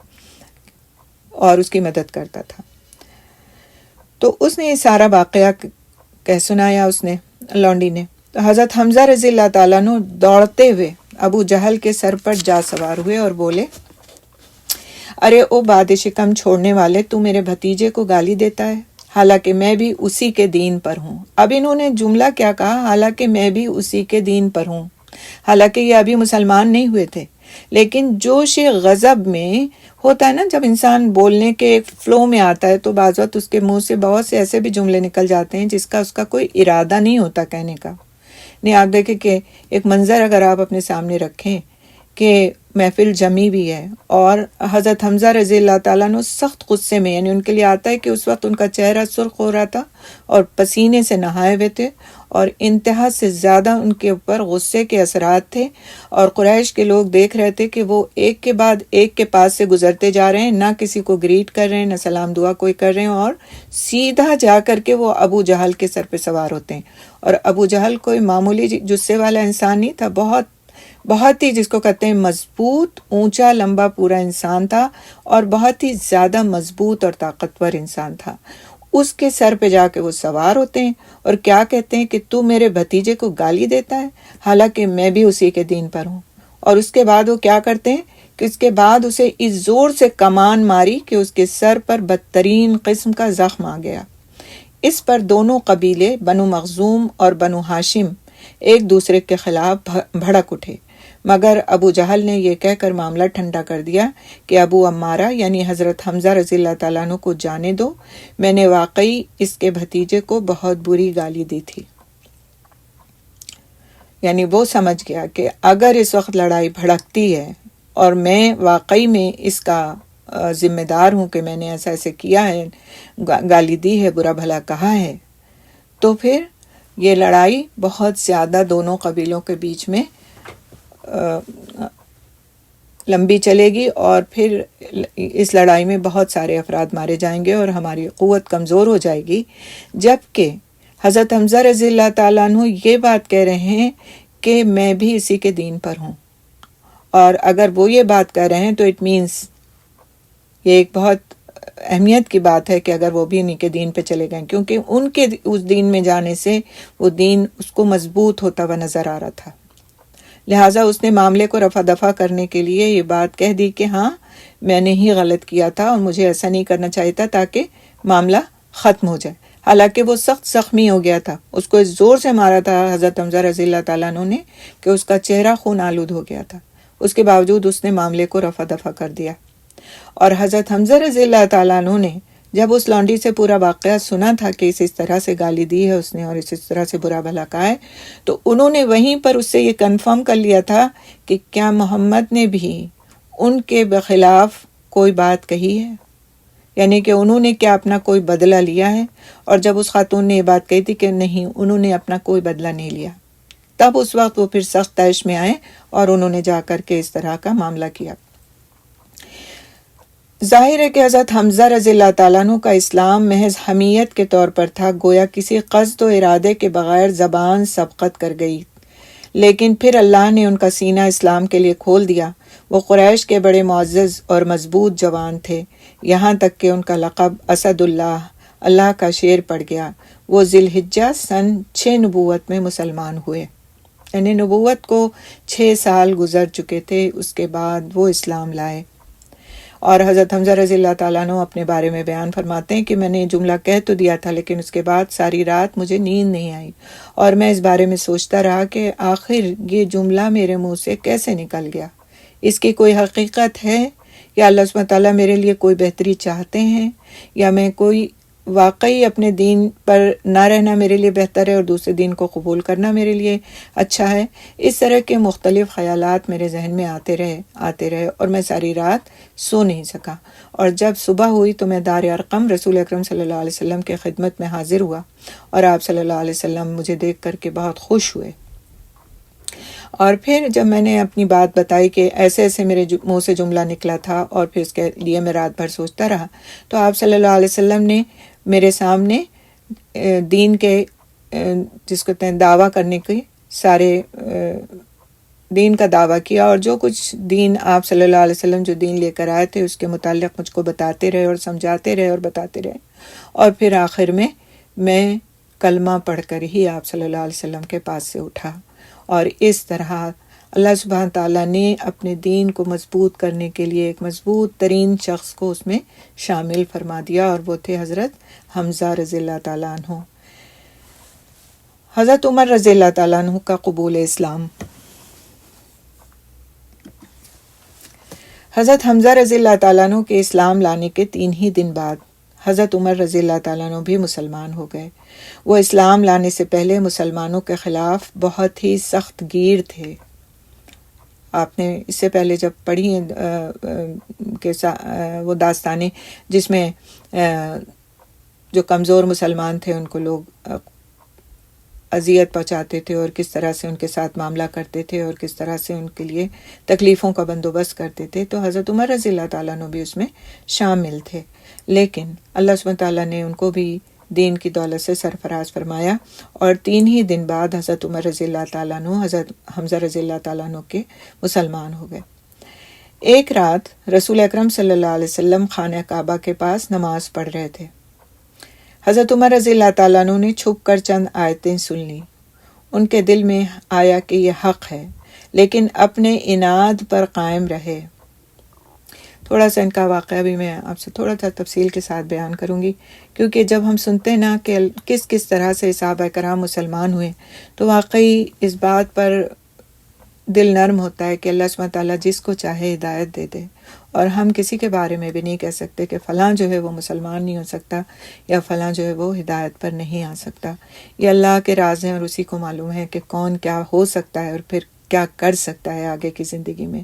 اور اس کی مدد کرتا تھا۔ تو اس نے یہ سارا واقعہ کہہ سنایا، اس نے لونڈی نے۔ تو حضرت حمزہ رضی اللہ تعالیٰ عنہ دوڑتے ہوئے ابو جہل کے سر پر جا سوار ہوئے اور بولے، ارے او باد شکم چھوڑنے والے، تو میرے بھتیجے کو گالی دیتا ہے، حالانکہ میں بھی اسی کے دین پر ہوں۔ اب انہوں نے جملہ کیا کہا؟ حالانکہ میں بھی اسی کے دین پر ہوں، حالانکہ یہ ابھی مسلمان نہیں ہوئے تھے، لیکن جوش غضب میں ہوتا ہے نا، جب انسان بولنے کے ایک فلو میں آتا ہے تو بعض وقت اس کے منہ سے بہت سے ایسے بھی جملے نکل جاتے ہیں جس کا اس کا کوئی ارادہ نہیں ہوتا کہنے کا۔ نہیں، آپ دیکھیں کہ ایک منظر اگر آپ اپنے سامنے رکھیں کہ محفل جمی بھی ہے اور حضرت حمزہ رضی اللہ تعالیٰ عنہ سخت غصے میں، یعنی ان کے لیے آتا ہے کہ اس وقت ان کا چہرہ سرخ ہو رہا تھا اور پسینے سے نہائے ہوئے تھے اور انتہا سے زیادہ ان کے اوپر غصے کے اثرات تھے، اور قریش کے لوگ دیکھ رہے تھے کہ وہ ایک کے بعد ایک کے پاس سے گزرتے جا رہے ہیں، نہ کسی کو گریٹ کر رہے ہیں، نہ سلام دعا کوئی کر رہے ہیں، اور سیدھا جا کر کے وہ ابو جہل کے سر پہ سوار ہوتے ہیں۔ اور ابو جہل کوئی معمولی جثے والا انسان نہیں تھا، بہت ہی جس کو کہتے ہیں مضبوط، اونچا لمبا پورا انسان تھا اور بہت ہی زیادہ مضبوط اور طاقتور انسان تھا۔ اس کے سر پہ جا کے وہ سوار ہوتے ہیں اور کیا کہتے ہیں کہ تو میرے بھتیجے کو گالی دیتا ہے، حالانکہ میں بھی اسی کے دین پر ہوں۔ اور اس کے بعد وہ کیا کرتے ہیں کہ اس کے بعد اسے اس زور سے کمان ماری کہ اس کے سر پر بدترین قسم کا زخم آ گیا۔ اس پر دونوں قبیلے بنو مخزوم اور بنو ہاشم ایک دوسرے کے خلاف بھڑک اٹھے، مگر ابو جہل نے یہ کہہ کر معاملہ ٹھنڈا کر دیا کہ ابو عمارہ یعنی حضرت حمزہ رضی اللہ تعالیٰ عنہ کو جانے دو، میں نے واقعی اس کے بھتیجے کو بہت بری گالی دی تھی۔ یعنی وہ سمجھ گیا کہ اگر اس وقت لڑائی بھڑکتی ہے اور میں واقعی میں اس کا ذمہ دار ہوں کہ میں نے ایسا ایسے کیا ہے، گالی دی ہے، برا بھلا کہا ہے، تو پھر یہ لڑائی بہت زیادہ دونوں قبیلوں کے بیچ میں لمبی چلے گی اور پھر اس لڑائی میں بہت سارے افراد مارے جائیں گے اور ہماری قوت کمزور ہو جائے گی، جبکہ حضرت حمزہ رضی اللہ تعالیٰ عنہ یہ بات کہہ رہے ہیں کہ میں بھی اسی کے دین پر ہوں۔ اور اگر وہ یہ بات کہہ رہے ہیں تو اٹ مینس یہ ایک بہت اہمیت کی بات ہے کہ اگر وہ بھی انہی کے دین پہ چلے گئے، کیونکہ ان کے اس دین میں جانے سے وہ دین اس کو مضبوط ہوتا ہوا نظر آ رہا تھا۔ لہٰذا اس نے معاملے کو رفع دفع کرنے کے لیے یہ بات کہہ دی کہ ہاں میں نے ہی غلط کیا تھا اور مجھے ایسا نہیں کرنا چاہیے تھا، تاکہ معاملہ ختم ہو جائے۔ حالانکہ وہ سخت زخمی ہو گیا تھا، اس کو اس زور سے مارا تھا حضرت حمزہ رضی اللہ تعالیٰ عنہ نے کہ اس کا چہرہ خون آلود ہو گیا تھا، اس کے باوجود اس نے معاملے کو رفع دفع کر دیا۔ اور حضرت حمزہ رضی اللہ تعالیٰ عنہ نے جب اس لونڈی سے پورا واقعہ سنا تھا کہ اس طرح سے گالی دی ہے اس نے اور اس طرح سے برا بھلا کہا ہے، تو انہوں نے وہیں پر اس سے یہ کنفرم کر لیا تھا کہ کیا محمد نے بھی ان کے بخلاف کوئی بات کہی ہے، یعنی کہ انہوں نے کیا اپنا کوئی بدلہ لیا ہے۔ اور جب اس خاتون نے یہ بات کہی تھی کہ نہیں، انہوں نے اپنا کوئی بدلہ نہیں لیا، تب اس وقت وہ پھر سخت طیش میں آئے اور انہوں نے جا کر کے اس طرح کا معاملہ کیا۔ ظاہر ہے کہ حضرت حمزہ رضی اللہ تعالیٰ عنہ کا اسلام محض حمیت کے طور پر تھا، گویا کسی قصد و ارادے کے بغیر زبان سبقت کر گئی، لیکن پھر اللہ نے ان کا سینہ اسلام کے لیے کھول دیا۔ وہ قریش کے بڑے معزز اور مضبوط جوان تھے، یہاں تک کہ ان کا لقب اسد اللہ کا شیر پڑ گیا۔ وہ ذی الحجہ سن 6 نبوت میں مسلمان ہوئے، یعنی نبوت کو 6 سال گزر چکے تھے، اس کے بعد وہ اسلام لائے۔ اور حضرت حمزہ رضی اللہ تعالیٰ عنہ اپنے بارے میں بیان فرماتے ہیں کہ میں نے جملہ کہہ تو دیا تھا لیکن اس کے بعد ساری رات مجھے نیند نہیں آئی اور میں اس بارے میں سوچتا رہا کہ آخر یہ جملہ میرے منہ سے کیسے نکل گیا، اس کی کوئی حقیقت ہے یا اللہ سبحانہ تعالیٰ میرے لیے کوئی بہتری چاہتے ہیں یا میں کوئی واقعی اپنے دین پر نہ رہنا میرے لیے بہتر ہے اور دوسرے دین کو قبول کرنا میرے لیے اچھا ہے۔ اس طرح کے مختلف خیالات میرے ذہن میں آتے رہے اور میں ساری رات سو نہیں سکا، اور جب صبح ہوئی تو میں دار ارقم رسول اکرم صلی اللہ علیہ وسلم کے خدمت میں حاضر ہوا اور آپ صلی اللہ علیہ وسلم مجھے دیکھ کر کے بہت خوش ہوئے، اور پھر جب میں نے اپنی بات بتائی کہ ایسے ایسے میرے منہ سے جملہ نکلا تھا اور پھر اس کے لیے میں رات بھر سوچتا رہا، تو آپ صلی اللہ علیہ وسلم نے میرے سامنے دین کے جس کو کہتے ہیں دعویٰ کرنے کی سارے دین کا دعویٰ کیا، اور جو کچھ دین آپ صلی اللہ علیہ وسلم جو دین لے کر آئے تھے اس کے متعلق مجھ کو بتاتے رہے اور سمجھاتے رہے اور بتاتے رہے، اور پھر آخر میں کلمہ پڑھ کر ہی آپ صلی اللہ علیہ وسلم کے پاس سے اٹھا، اور اس طرح اللہ سبحانہ تعالیٰ نے اپنے دین کو مضبوط کرنے کے لیے ایک مضبوط ترین شخص کو اس میں شامل فرما دیا، اور وہ تھے حضرت حمزہ رضی اللہ تعالیٰ عنہ۔ حضرت عمر رضی اللہ تعالیٰ عنہ کا قبول اسلام۔ حضرت حمزہ رضی اللہ تعالیٰ عنہ کے اسلام لانے کے 3 ہی دن بعد حضرت عمر رضی اللہ تعالیٰ عنہ بھی مسلمان ہو گئے۔ وہ اسلام لانے سے پہلے مسلمانوں کے خلاف بہت ہی سخت گیر تھے۔ آپ نے اس سے پہلے جب پڑھی وہ داستانیں جس میں جو کمزور مسلمان تھے ان کو لوگ اذیت پہنچاتے تھے اور کس طرح سے ان کے ساتھ معاملہ کرتے تھے اور کس طرح سے ان کے لیے تکلیفوں کا بندوبست کرتے تھے، تو حضرت عمر رضی اللہ تعالیٰ عنہ بھی اس میں شامل تھے، لیکن اللہ سبحانہ تعالیٰ نے ان کو بھی دین کی دولت سے سرفراز فرمایا، اور 3 ہی دن بعد حضرت عمر رضی اللہ تعالیٰ عنہ حضرت حمزہ رضی اللہ تعالیٰ عنہ کے مسلمان ہو گئے۔ ایک رات رسول اکرم صلی اللہ علیہ وسلم خانہ کعبہ کے پاس نماز پڑھ رہے تھے۔ حضرت عمر رضی اللہ تعالیٰ عنہ نے چھپ کر چند آیتیں سن لیں۔ ان کے دل میں آیا کہ یہ حق ہے، لیکن اپنے عناد پر قائم رہے۔ تھوڑا سا ان کا واقعہ بھی میں آپ سے تھوڑا سا تفصیل کے ساتھ بیان کروں گی، کیونکہ جب ہم سنتے نا کہ کس طرح سے صحابہ کرام مسلمان ہوئے تو واقعی اس بات پر دل نرم ہوتا ہے کہ اللہ سبحانہ تعالیٰ جس کو چاہے ہدایت دے دے، اور ہم کسی کے بارے میں بھی نہیں کہہ سکتے کہ فلاں جو ہے وہ مسلمان نہیں ہو سکتا یا فلاں جو ہے وہ ہدایت پر نہیں آ سکتا۔ یہ اللہ کے راز ہیں اور اسی کو معلوم ہے کہ کون کیا ہو سکتا ہے اور پھر کیا کر سکتا ہے آگے کی زندگی میں۔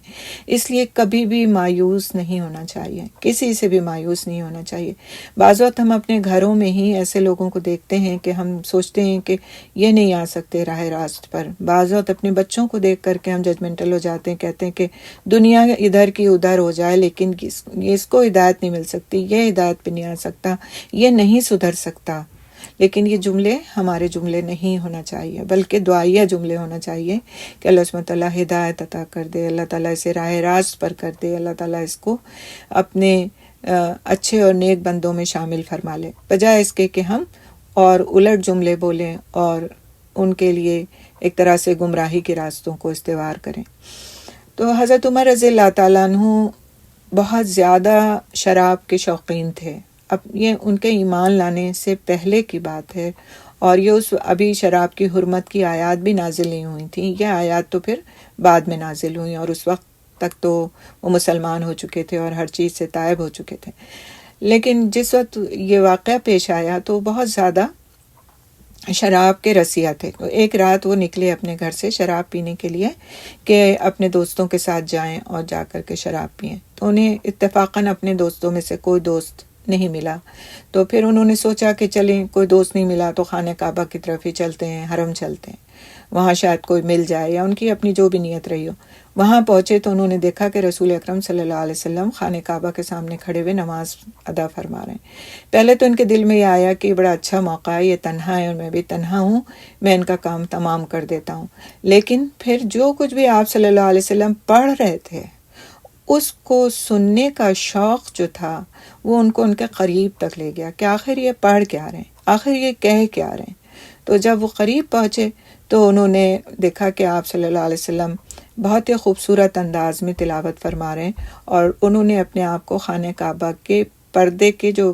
اس لیے کبھی بھی مایوس نہیں ہونا چاہیے، کسی سے بھی مایوس نہیں ہونا چاہیے۔ بعض وقت ہم اپنے گھروں میں ہی ایسے لوگوں کو دیکھتے ہیں کہ ہم سوچتے ہیں کہ یہ نہیں آ سکتے راہ راست پر۔ بعض وقت اپنے بچوں کو دیکھ کر کے ہم ججمنٹل ہو جاتے ہیں، کہتے ہیں کہ دنیا ادھر کی ادھر ہو جائے لیکن اس کو ہدایت نہیں مل سکتی، یہ ہدایت پہ نہیں آ سکتا، یہ نہیں سدھر سکتا۔ لیکن یہ جملے ہمارے جملے نہیں ہونا چاہیے، بلکہ دعائیہ جملے ہونا چاہیے کہ اللہ سبحانہ تعالیٰ ہدایت عطا کر دے، اللہ تعالیٰ اسے راہ راست پر کر دے، اللہ تعالیٰ اس کو اپنے اچھے اور نیک بندوں میں شامل فرما لے، بجائے اس کے کہ ہم اور الٹ جملے بولیں اور ان کے لیے ایک طرح سے گمراہی کے راستوں کو استوار کریں۔ تو حضرت عمر رضی اللہ تعالیٰ عنہ بہت زیادہ شراب کے شوقین تھے۔ اب یہ ان کے ایمان لانے سے پہلے کی بات ہے، اور یہ ابھی شراب کی حرمت کی آیات بھی نازل نہیں ہوئی تھیں، یہ آیات تو پھر بعد میں نازل ہوئیں، اور اس وقت تک تو وہ مسلمان ہو چکے تھے اور ہر چیز سے تائب ہو چکے تھے۔ لیکن جس وقت یہ واقعہ پیش آیا تو بہت زیادہ شراب کے رسیا تھے، تو ایک رات وہ نکلے اپنے گھر سے شراب پینے کے لیے کہ اپنے دوستوں کے ساتھ جائیں اور جا کر کے شراب پئیں، تو انہیں اتفاقاً اپنے دوستوں میں سے کوئی دوست نہیں ملا، تو پھر انہوں نے سوچا کہ چلیں کوئی دوست نہیں ملا تو خانہ کعبہ کی طرف ہی چلتے ہیں، حرم چلتے ہیں، وہاں شاید کوئی مل جائے، یا ان کی اپنی جو بھی نیت رہی ہو۔ وہاں پہنچے تو انہوں نے دیکھا کہ رسول اکرم صلی اللہ علیہ وسلم خانہ کعبہ کے سامنے کھڑے ہوئے نماز ادا فرما رہے ہیں۔ پہلے تو ان کے دل میں یہ آیا کہ بڑا اچھا موقع ہے، یہ تنہا ہے اور میں بھی تنہا ہوں، میں ان کا کام تمام کر دیتا ہوں۔ لیکن پھر جو کچھ بھی آپ صلی اللہ علیہ وسلم پڑھ رہے تھے اس کو سننے کا شوق جو تھا وہ ان کو ان کے قریب تک لے گیا کہ آخر یہ پڑھ کیا رہے ہیں، آخر یہ کہہ کیا رہے ہیں۔ تو جب وہ قریب پہنچے تو انہوں نے دیکھا کہ آپ صلی اللہ علیہ وسلم بہت ہی خوبصورت انداز میں تلاوت فرما رہے ہیں، اور انہوں نے اپنے آپ کو خانہ کعبہ کے پردے کے جو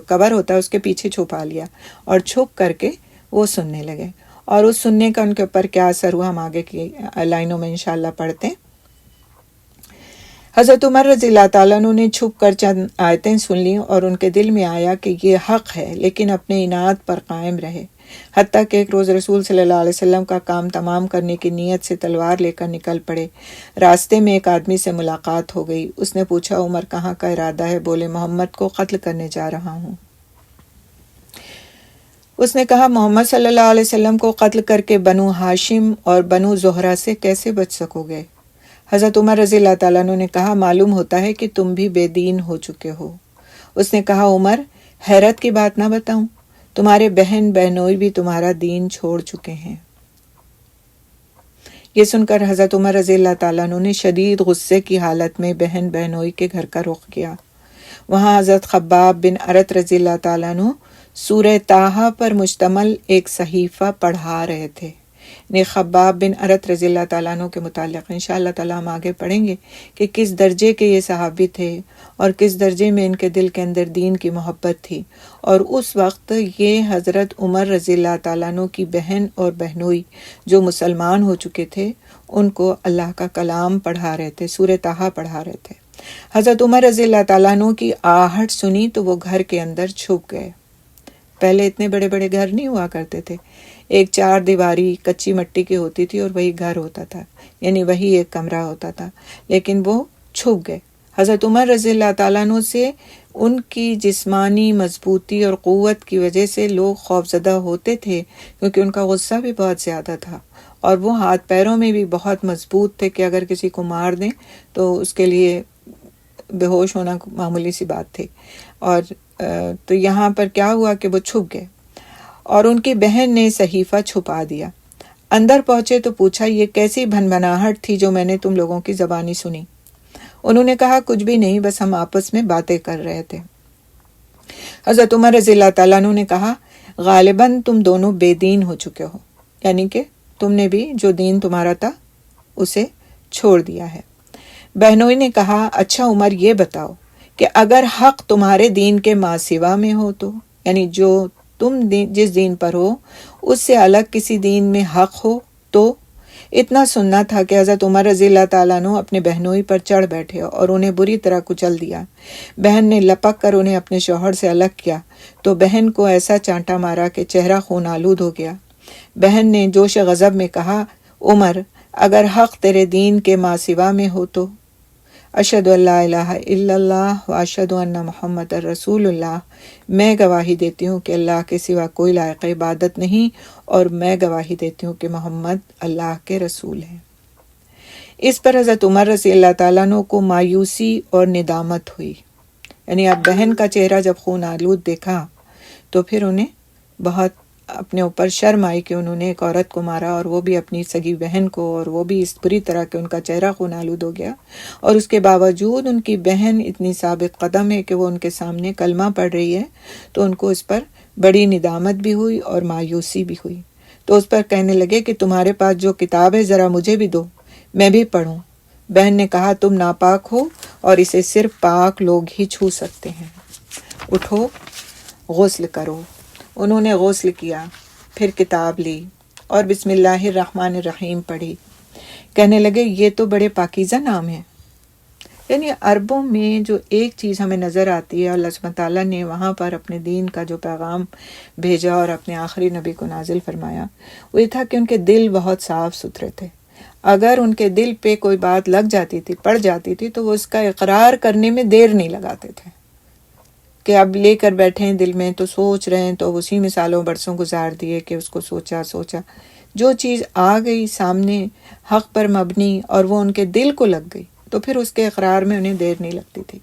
کور ہوتا ہے اس کے پیچھے چھپا لیا اور چھپ کر کے وہ سننے لگے، اور اس سننے کا ان کے اوپر کیا اثر ہوا ہم آگے کی لائنوں میں انشاءاللہ پڑھتے ہیں۔ حضرت عمر رضی اللہ تعالیٰ عنہ نے چھپ کر چند آیتیں سن لیں اور ان کے دل میں آیا کہ یہ حق ہے، لیکن اپنے اناد پر قائم رہے، حتیٰ کہ ایک روز رسول صلی اللہ علیہ وسلم کا کام تمام کرنے کی نیت سے تلوار لے کر نکل پڑے۔ راستے میں ایک آدمی سے ملاقات ہو گئی، اس نے پوچھا عمر کہاں کا ارادہ ہے؟ بولے محمد کو قتل کرنے جا رہا ہوں۔ اس نے کہا محمد صلی اللہ علیہ وسلم کو قتل کر کے بنو ہاشم اور بنو زہرہ سے کیسے بچ سکو گے؟ حضرت عمر رضی اللہ تعالیٰ عنہ نے کہا معلوم ہوتا ہے کہ تم بھی بے دین ہو چکے ہو۔ اس نے کہا عمر حیرت کی بات نہ بتاؤں، تمہارے بہن بہنوئی بھی تمہارا دین چھوڑ چکے ہیں۔ یہ سن کر حضرت عمر رضی اللہ تعالیٰ عنہ نے شدید غصے کی حالت میں بہن بہنوئی کے گھر کا رخ کیا۔ وہاں حضرت خباب بن ارت رضی اللہ تعالیٰ عنہ سورہ طٰہٰ پر مشتمل ایک صحیفہ پڑھا رہے تھے۔ خباب بن ارت رضی اللہ تعالیٰ عنہ کے متعلق انشاءاللہ تعالیٰ ہم آگے پڑھیں گے کہ کس درجے کے یہ صحابی تھے اور کس درجے میں ان کے دل کے اندر دین کی محبت تھی، اور اس وقت یہ حضرت عمر رضی اللہ تعالیٰ عنہ کی بہن اور بہنوئی جو مسلمان ہو چکے تھے ان کو اللہ کا کلام پڑھا رہے تھے، سورہ طٰہٰ پڑھا رہے تھے۔ حضرت عمر رضی اللہ تعالیٰ عنہ کی آہٹ سنی تو وہ گھر کے اندر چھپ گئے۔ پہلے اتنے بڑے بڑے گھر نہیں ہوا کرتے تھے، ایک 4 دیواری کچی مٹی کی ہوتی تھی اور وہی گھر ہوتا تھا، یعنی وہی ایک کمرہ ہوتا تھا، لیکن وہ چھپ گئے۔ حضرت عمر رضی اللہ تعالیٰ عنہ سے ان کی جسمانی مضبوطی اور قوت کی وجہ سے لوگ خوفزدہ ہوتے تھے، کیونکہ ان کا غصہ بھی بہت زیادہ تھا، اور وہ ہاتھ پیروں میں بھی بہت مضبوط تھے کہ اگر کسی کو مار دیں تو اس کے لیے بے ہوش ہونا معمولی سی بات تھی۔ اور تو یہاں پر کیا ہوا کہ وہ چھپ گئے، اور ان کی بہن نے صحیفہ چھپا دیا۔ اندر پہنچے تو پوچھا یہ کیسی بھنبھناہٹ تھی جو میں نے تم لوگوں کی زبانی سنی؟ انہوں نے کہا کچھ بھی نہیں، بس ہم آپس میں باتیں کر رہے تھے۔ حضرت عمر رضی اللہ تعالیٰ عنہ نے کہا غالباً تم دونوں بے دین ہو چکے ہو، یعنی کہ تم نے بھی جو دین تمہارا تھا اسے چھوڑ دیا ہے۔ بہنوئی نے کہا اچھا عمر یہ بتاؤ کہ اگر حق تمہارے دین کے ماں سوا میں ہو تو، یعنی جو تم جس دین پر ہو اس سے الگ کسی دین میں حق ہو تو؟ اتنا سننا تھا کہ حضرت عمر رضی اللہ تعالیٰ عنہ اپنے بہنوئی پر چڑھ بیٹھے اور انہیں بری طرح کچل دیا۔ بہن نے لپک کر انہیں اپنے شوہر سے الگ کیا تو بہن کو ایسا چانٹا مارا کہ چہرہ خون آلود ہو گیا۔ بہن نے جوش غضب میں کہا عمر اگر حق تیرے دین کے ماں سوا میں ہو تو اشہد ان لا الہ الا اللہ و اشہد ان محمد رسول اللہ، میں گواہی دیتی ہوں کہ اللہ کے سوا کوئی لائق عبادت نہیں، اور میں گواہی دیتی ہوں کہ محمد اللہ کے رسول ہیں۔ اس پر حضرت عمر رضی اللہ تعالیٰ عنہ کو مایوسی اور ندامت ہوئی، یعنی اب بہن کا چہرہ جب خون آلود دیکھا تو پھر انہیں بہت اپنے اوپر شرم آئی کہ انہوں نے ایک عورت کو مارا، اور وہ بھی اپنی سگی بہن کو، اور وہ بھی اس بری طرح کہ ان کا چہرہ خون آلود ہو گیا، اور اس کے باوجود ان کی بہن اتنی ثابت قدم ہے کہ وہ ان کے سامنے کلمہ پڑھ رہی ہے، تو ان کو اس پر بڑی ندامت بھی ہوئی اور مایوسی بھی ہوئی۔ تو اس پر کہنے لگے کہ تمہارے پاس جو کتاب ہے ذرا مجھے بھی دو، میں بھی پڑھوں۔ بہن نے کہا تم ناپاک ہو اور اسے صرف پاک لوگ ہی چھو سکتے ہیں، اٹھو غسل کرو۔ انہوں نے غسل کیا، پھر کتاب لی اور بسم اللہ الرحمن الرحیم پڑھی۔ کہنے لگے یہ تو بڑے پاکیزہ نام ہے۔ یعنی عربوں میں جو ایک چیز ہمیں نظر آتی ہے، اللہ سبحانہ تعالیٰ نے وہاں پر اپنے دین کا جو پیغام بھیجا اور اپنے آخری نبی کو نازل فرمایا، وہ یہ تھا کہ ان کے دل بہت صاف ستھرے تھے۔ اگر ان کے دل پہ کوئی بات لگ جاتی تھی، پڑ جاتی تھی، تو وہ اس کا اقرار کرنے میں دیر نہیں لگاتے تھے کہ اب لے کر بیٹھے ہیں دل میں تو سوچ رہے ہیں، تو اسی مثالوں برسوں گزار دیے کہ اس کو سوچا جو چیز آ گئی سامنے حق پر مبنی اور وہ ان کے دل کو لگ گئی تو پھر اس کے اقرار میں انہیں دیر نہیں لگتی تھی۔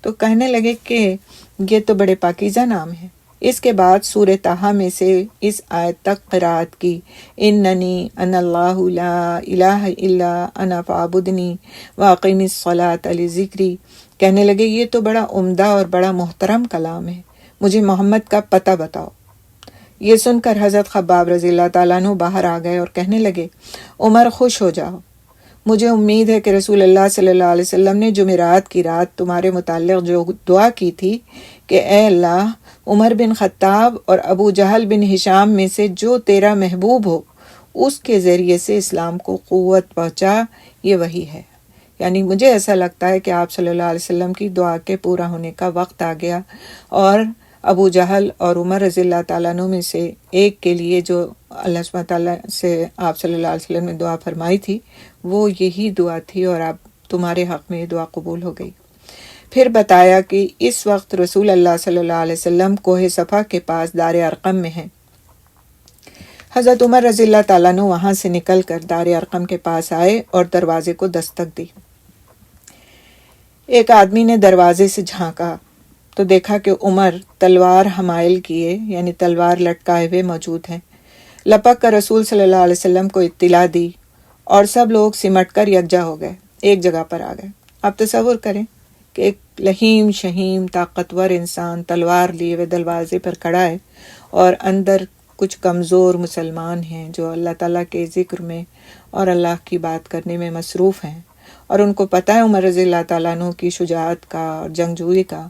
تو کہنے لگے کہ یہ تو بڑے پاکیزہ نام ہے۔ اس کے بعد سورہ طٰہٰ میں سے اس آیت تک قرات کی، اننی انا اللہ لا الہ الا انا فاعبدنی واقم الصلاۃ لذکری۔ کہنے لگے یہ تو بڑا عمدہ اور بڑا محترم کلام ہے، مجھے محمد کا پتہ بتاؤ۔ یہ سن کر حضرت خباب رضی اللہ تعالیٰ عنہ باہر آ گئے اور کہنے لگے عمر خوش ہو جاؤ، مجھے امید ہے کہ رسول اللہ صلی اللہ علیہ وسلم نے جمعرات کی رات تمہارے متعلق جو دعا کی تھی کہ اے اللہ، عمر بن خطاب اور ابو جہل بن ہشام میں سے جو تیرا محبوب ہو اس کے ذریعے سے اسلام کو قوت پہنچا، یہ وہی ہے۔ یعنی مجھے ایسا لگتا ہے کہ آپ صلی اللہ علیہ وسلم کی دعا کے پورا ہونے کا وقت آ گیا، اور ابو جہل اور عمر رضی اللہ تعالیٰ عنہ میں سے ایک کے لیے جو اللہ سبحانہ تعالیٰ سے آپ صلی اللہ علیہ وسلم نے دعا فرمائی تھی وہ یہی دعا تھی، اور اب تمہارے حق میں یہ دعا قبول ہو گئی۔ پھر بتایا کہ اس وقت رسول اللہ صلی اللہ علیہ وسلم کوہ صفا کے پاس دار ارقم میں ہیں۔ حضرت عمر رضی اللہ تعالیٰ عنہ وہاں سے نکل کر دار ارقم کے پاس آئے اور دروازے کو دستک دی۔ ایک آدمی نے دروازے سے جھانکا تو دیکھا کہ عمر تلوار حمائل کیے، یعنی تلوار لٹکائے ہوئے موجود ہیں۔ لپک کر رسول صلی اللہ علیہ وسلم کو اطلاع دی اور سب لوگ سمٹ کر یکجا ہو گئے، ایک جگہ پر آ گئے۔ آپ تصور کریں کہ ایک لحیم شہیم طاقتور انسان تلوار لیے ہوئے دروازے پر کھڑا ہے، اور اندر کچھ کمزور مسلمان ہیں جو اللہ تعالیٰ کے ذکر میں اور اللہ کی بات کرنے میں مصروف ہیں، اور ان کو پتہ ہے عمر رضی اللہ تعالیٰ عنہ کی شجاعت کا اور جنگجوئی کا،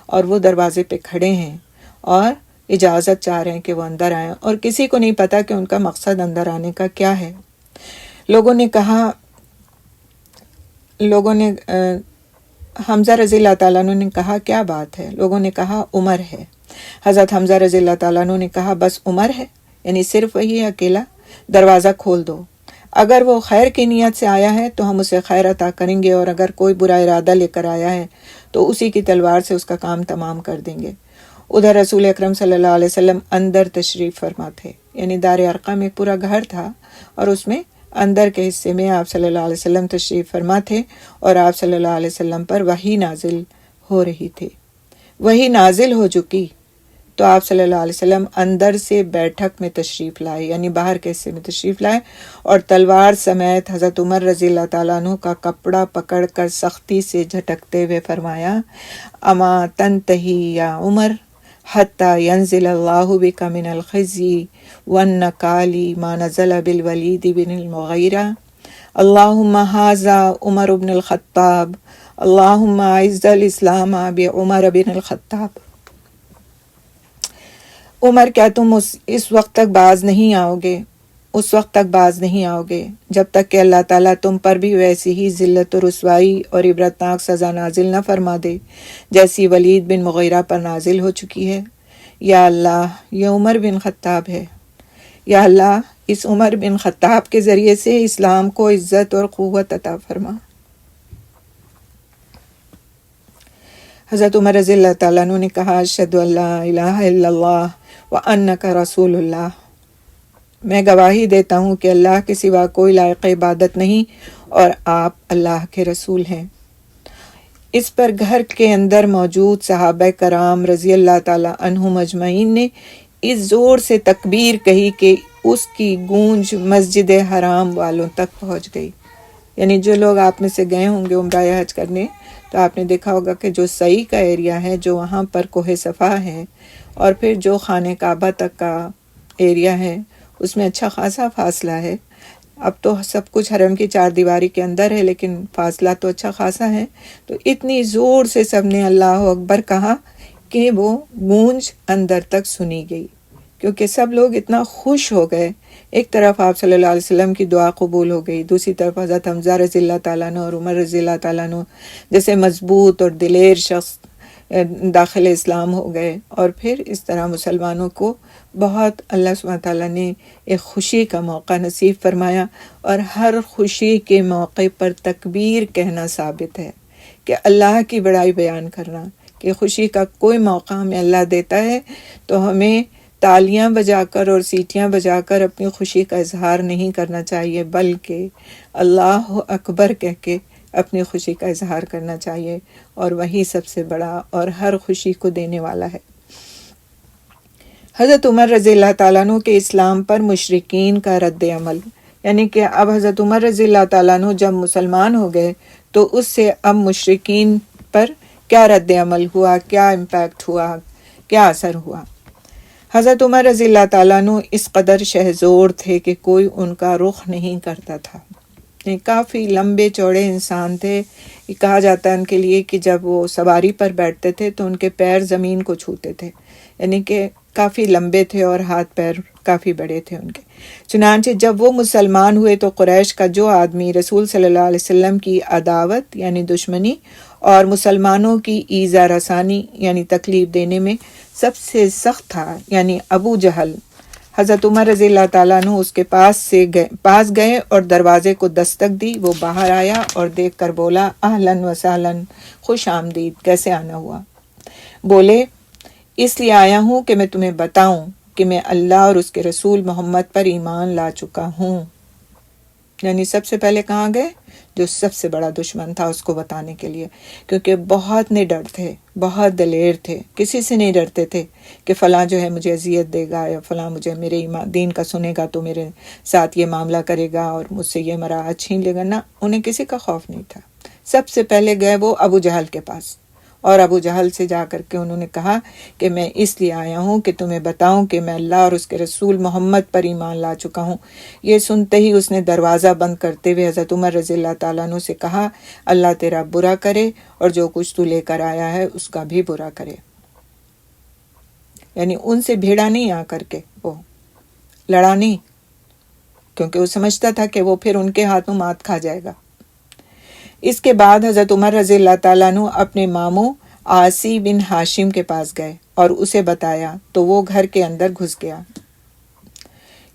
اور وہ دروازے پہ کھڑے ہیں اور اجازت چاہ رہے ہیں کہ وہ اندر آئیں، اور کسی کو نہیں پتا کہ ان کا مقصد اندر آنے کا کیا ہے۔ لوگوں نے حمزہ رضی اللہ تعالیٰ عنہ نے کہا کیا بات ہے؟ لوگوں نے کہا عمر ہے۔ حضرت حمزہ رضی اللہ تعالیٰ عنہ نے کہا بس عمر ہے، یعنی صرف وہی اکیلا؟ دروازہ کھول دو، اگر وہ خیر کی نیت سے آیا ہے تو ہم اسے خیر عطا کریں گے، اور اگر کوئی برا ارادہ لے کر آیا ہے تو اسی کی تلوار سے اس کا کام تمام کر دیں گے۔ ادھر رسول اکرم صلی اللہ علیہ وسلم اندر تشریف فرما تھے، یعنی دار ارقم ایک پورا گھر تھا، اور اس میں اندر کے حصے میں آپ صلی اللہ علیہ وسلم تشریف فرما تھے، اور آپ صلی اللہ علیہ وسلم پر وحی نازل ہو رہی تھی۔ وحی نازل ہو چکی تو آپ صلی اللہ علیہ وسلم اندر سے بیٹھک میں تشریف لائے، یعنی باہر کے حصے میں تشریف لائے، اور تلوار سمیت حضرت عمر رضی اللہ تعالیٰ عنہ کا کپڑا پکڑ کر سختی سے جھٹکتے ہوئے فرمایا، اما تنتہی یا عمر حتی ینزل اللہ بک من الخزی والنکال ما نزل بالولید بن المغیرہ، اللہم ھذا عمر بن الخطاب، اللہم اعز الاسلام بعمر بن الخطاب۔ عمر کیا تم اس وقت تک باز نہیں آؤ گے، اس وقت تک باز نہیں آؤ گے جب تک کہ اللہ تعالیٰ تم پر بھی ویسی ہی ذلت و رسوائی اور عبرتناک سزا نازل نہ فرما دے جیسی ولید بن مغیرہ پر نازل ہو چکی ہے۔ یا اللہ، یہ عمر بن خطاب ہے، یا اللہ اس عمر بن خطاب کے ذریعے سے اسلام کو عزت اور قوت عطا فرما۔ حضرت عمر رضی اللہ تعالیٰ عنہ نے کہا، اشہد ان لا الہ الا اللہ وانک رسول اللہ، میں گواہی دیتا ہوں کہ اللہ کے سوا کوئی لائق عبادت نہیں اور آپ اللہ کے رسول ہیں۔ اس پر گھر کے اندر موجود صحابہ کرام رضی اللہ تعالیٰ عنہم اجمعین نے اس زور سے تکبیر کہی کہ اس کی گونج مسجد حرام والوں تک پہنچ گئی۔ یعنی جو لوگ آپ میں سے گئے ہوں گے عمرہ یا حج کرنے تو آپ نے دیکھا ہوگا کہ جو سعی کا ایریا ہے، جو وہاں پر کوہ صفا ہے، اور پھر جو خانہ کعبہ تک کا ایریا ہے، اس میں اچھا خاصا فاصلہ ہے۔ اب تو سب کچھ حرم کی چار دیواری کے اندر ہے، لیکن فاصلہ تو اچھا خاصا ہے۔ تو اتنی زور سے سب نے اللہ اکبر کہا کہ وہ گونج اندر تک سنی گئی، کیونکہ سب لوگ اتنا خوش ہو گئے۔ ایک طرف آپ صلی اللہ علیہ وسلم کی دعا قبول ہو گئی، دوسری طرف حضرت حمزہ رضی اللہ تعالیٰ عنہ اور عمر رضی اللہ تعالیٰ عنہ جیسے مضبوط اور دلیر شخص داخل اسلام ہو گئے، اور پھر اس طرح مسلمانوں کو بہت اللہ سبحانہ تعالیٰ نے ایک خوشی کا موقع نصیب فرمایا، اور ہر خوشی کے موقع پر تکبیر کہنا ثابت ہے کہ اللہ کی بڑائی بیان کرنا، کہ خوشی کا کوئی موقع ہمیں اللہ دیتا ہے تو ہمیں تالیاں بجا کر اور سیٹیاں بجا کر اپنی خوشی کا اظہار نہیں کرنا چاہیے، بلکہ اللہ اکبر کہہ کے اپنی خوشی کا اظہار کرنا چاہیے، اور وہی سب سے بڑا اور ہر خوشی کو دینے والا ہے۔ حضرت عمر رضی اللہ تعالیٰ عنہ کے اسلام پر مشرکین کا رد عمل، یعنی کہ اب حضرت عمر رضی اللہ تعالیٰ عنہ جب مسلمان ہو گئے تو اس سے اب مشرکین پر کیا رد عمل ہوا، کیا امپیکٹ ہوا، کیا اثر ہوا۔ حضرت عمر رضی اللہ تعالیٰ عنہ اس قدر شہزور تھے کہ کوئی ان کا رخ نہیں کرتا تھا، یہ کافی لمبے چوڑے انسان تھے. یہ کہا جاتا ہے ان کے لیے کہ جب وہ سواری پر بیٹھتے تھے تو ان کے پیر زمین کو چھوتے تھے، یعنی کہ کافی لمبے تھے اور ہاتھ پیر کافی بڑے تھے ان کے. چنانچہ جب وہ مسلمان ہوئے تو قریش کا جو آدمی رسول صلی اللہ علیہ وسلم کی عداوت یعنی دشمنی اور مسلمانوں کی ایذا رسانی یعنی تکلیف دینے میں سب سے سخت تھا، یعنی ابو جہل، حضرت عمر رضی اللہ تعالیٰ عنہ اس کے پاس گئے اور دروازے کو دستک دی. وہ باہر آیا اور دیکھ کر بولا اہلاً و سہلاً، خوش آمدید، کیسے آنا ہوا؟ بولے اس لیے آیا ہوں کہ میں تمہیں بتاؤں کہ میں اللہ اور اس کے رسول محمد پر ایمان لا چکا ہوں. یعنی سب سے پہلے کہاں گئے؟ جو سب سے بڑا دشمن تھا اس کو بتانے کے لیے، کیونکہ بہت نڈر تھے، بہت دلیر تھے، کسی سے نہیں ڈرتے تھے کہ فلاں جو ہے مجھے اذیت دے گا یا فلاں مجھے میرے دین کا سنے گا تو میرے ساتھ یہ معاملہ کرے گا اور مجھ سے یہ مراعات چھین لے گا. نہ، انہیں کسی کا خوف نہیں تھا. سب سے پہلے گئے وہ ابو جہل کے پاس، اور ابو جہل سے جا کر کے انہوں نے کہا کہ میں اس لیے آیا ہوں کہ تمہیں بتاؤں کہ میں اللہ اور اس کے رسول محمد پر ایمان لا چکا ہوں. یہ سنتے ہی اس نے دروازہ بند کرتے ہوئے حضرت عمر رضی اللہ تعالیٰ عنہ سے کہا اللہ تیرا برا کرے اور جو کچھ تو لے کر آیا ہے اس کا بھی برا کرے. یعنی ان سے بھیڑا نہیں آ کر کے، وہ لڑا نہیں، کیونکہ وہ سمجھتا تھا کہ وہ پھر ان کے ہاتھوں مات کھا جائے گا. اس کے بعد حضرت عمر رضی اللہ تعالیٰ عنہ اپنے ماموں عاصی بن ہاشم کے پاس گئے اور اسے بتایا تو وہ گھر کے اندر گھس گیا.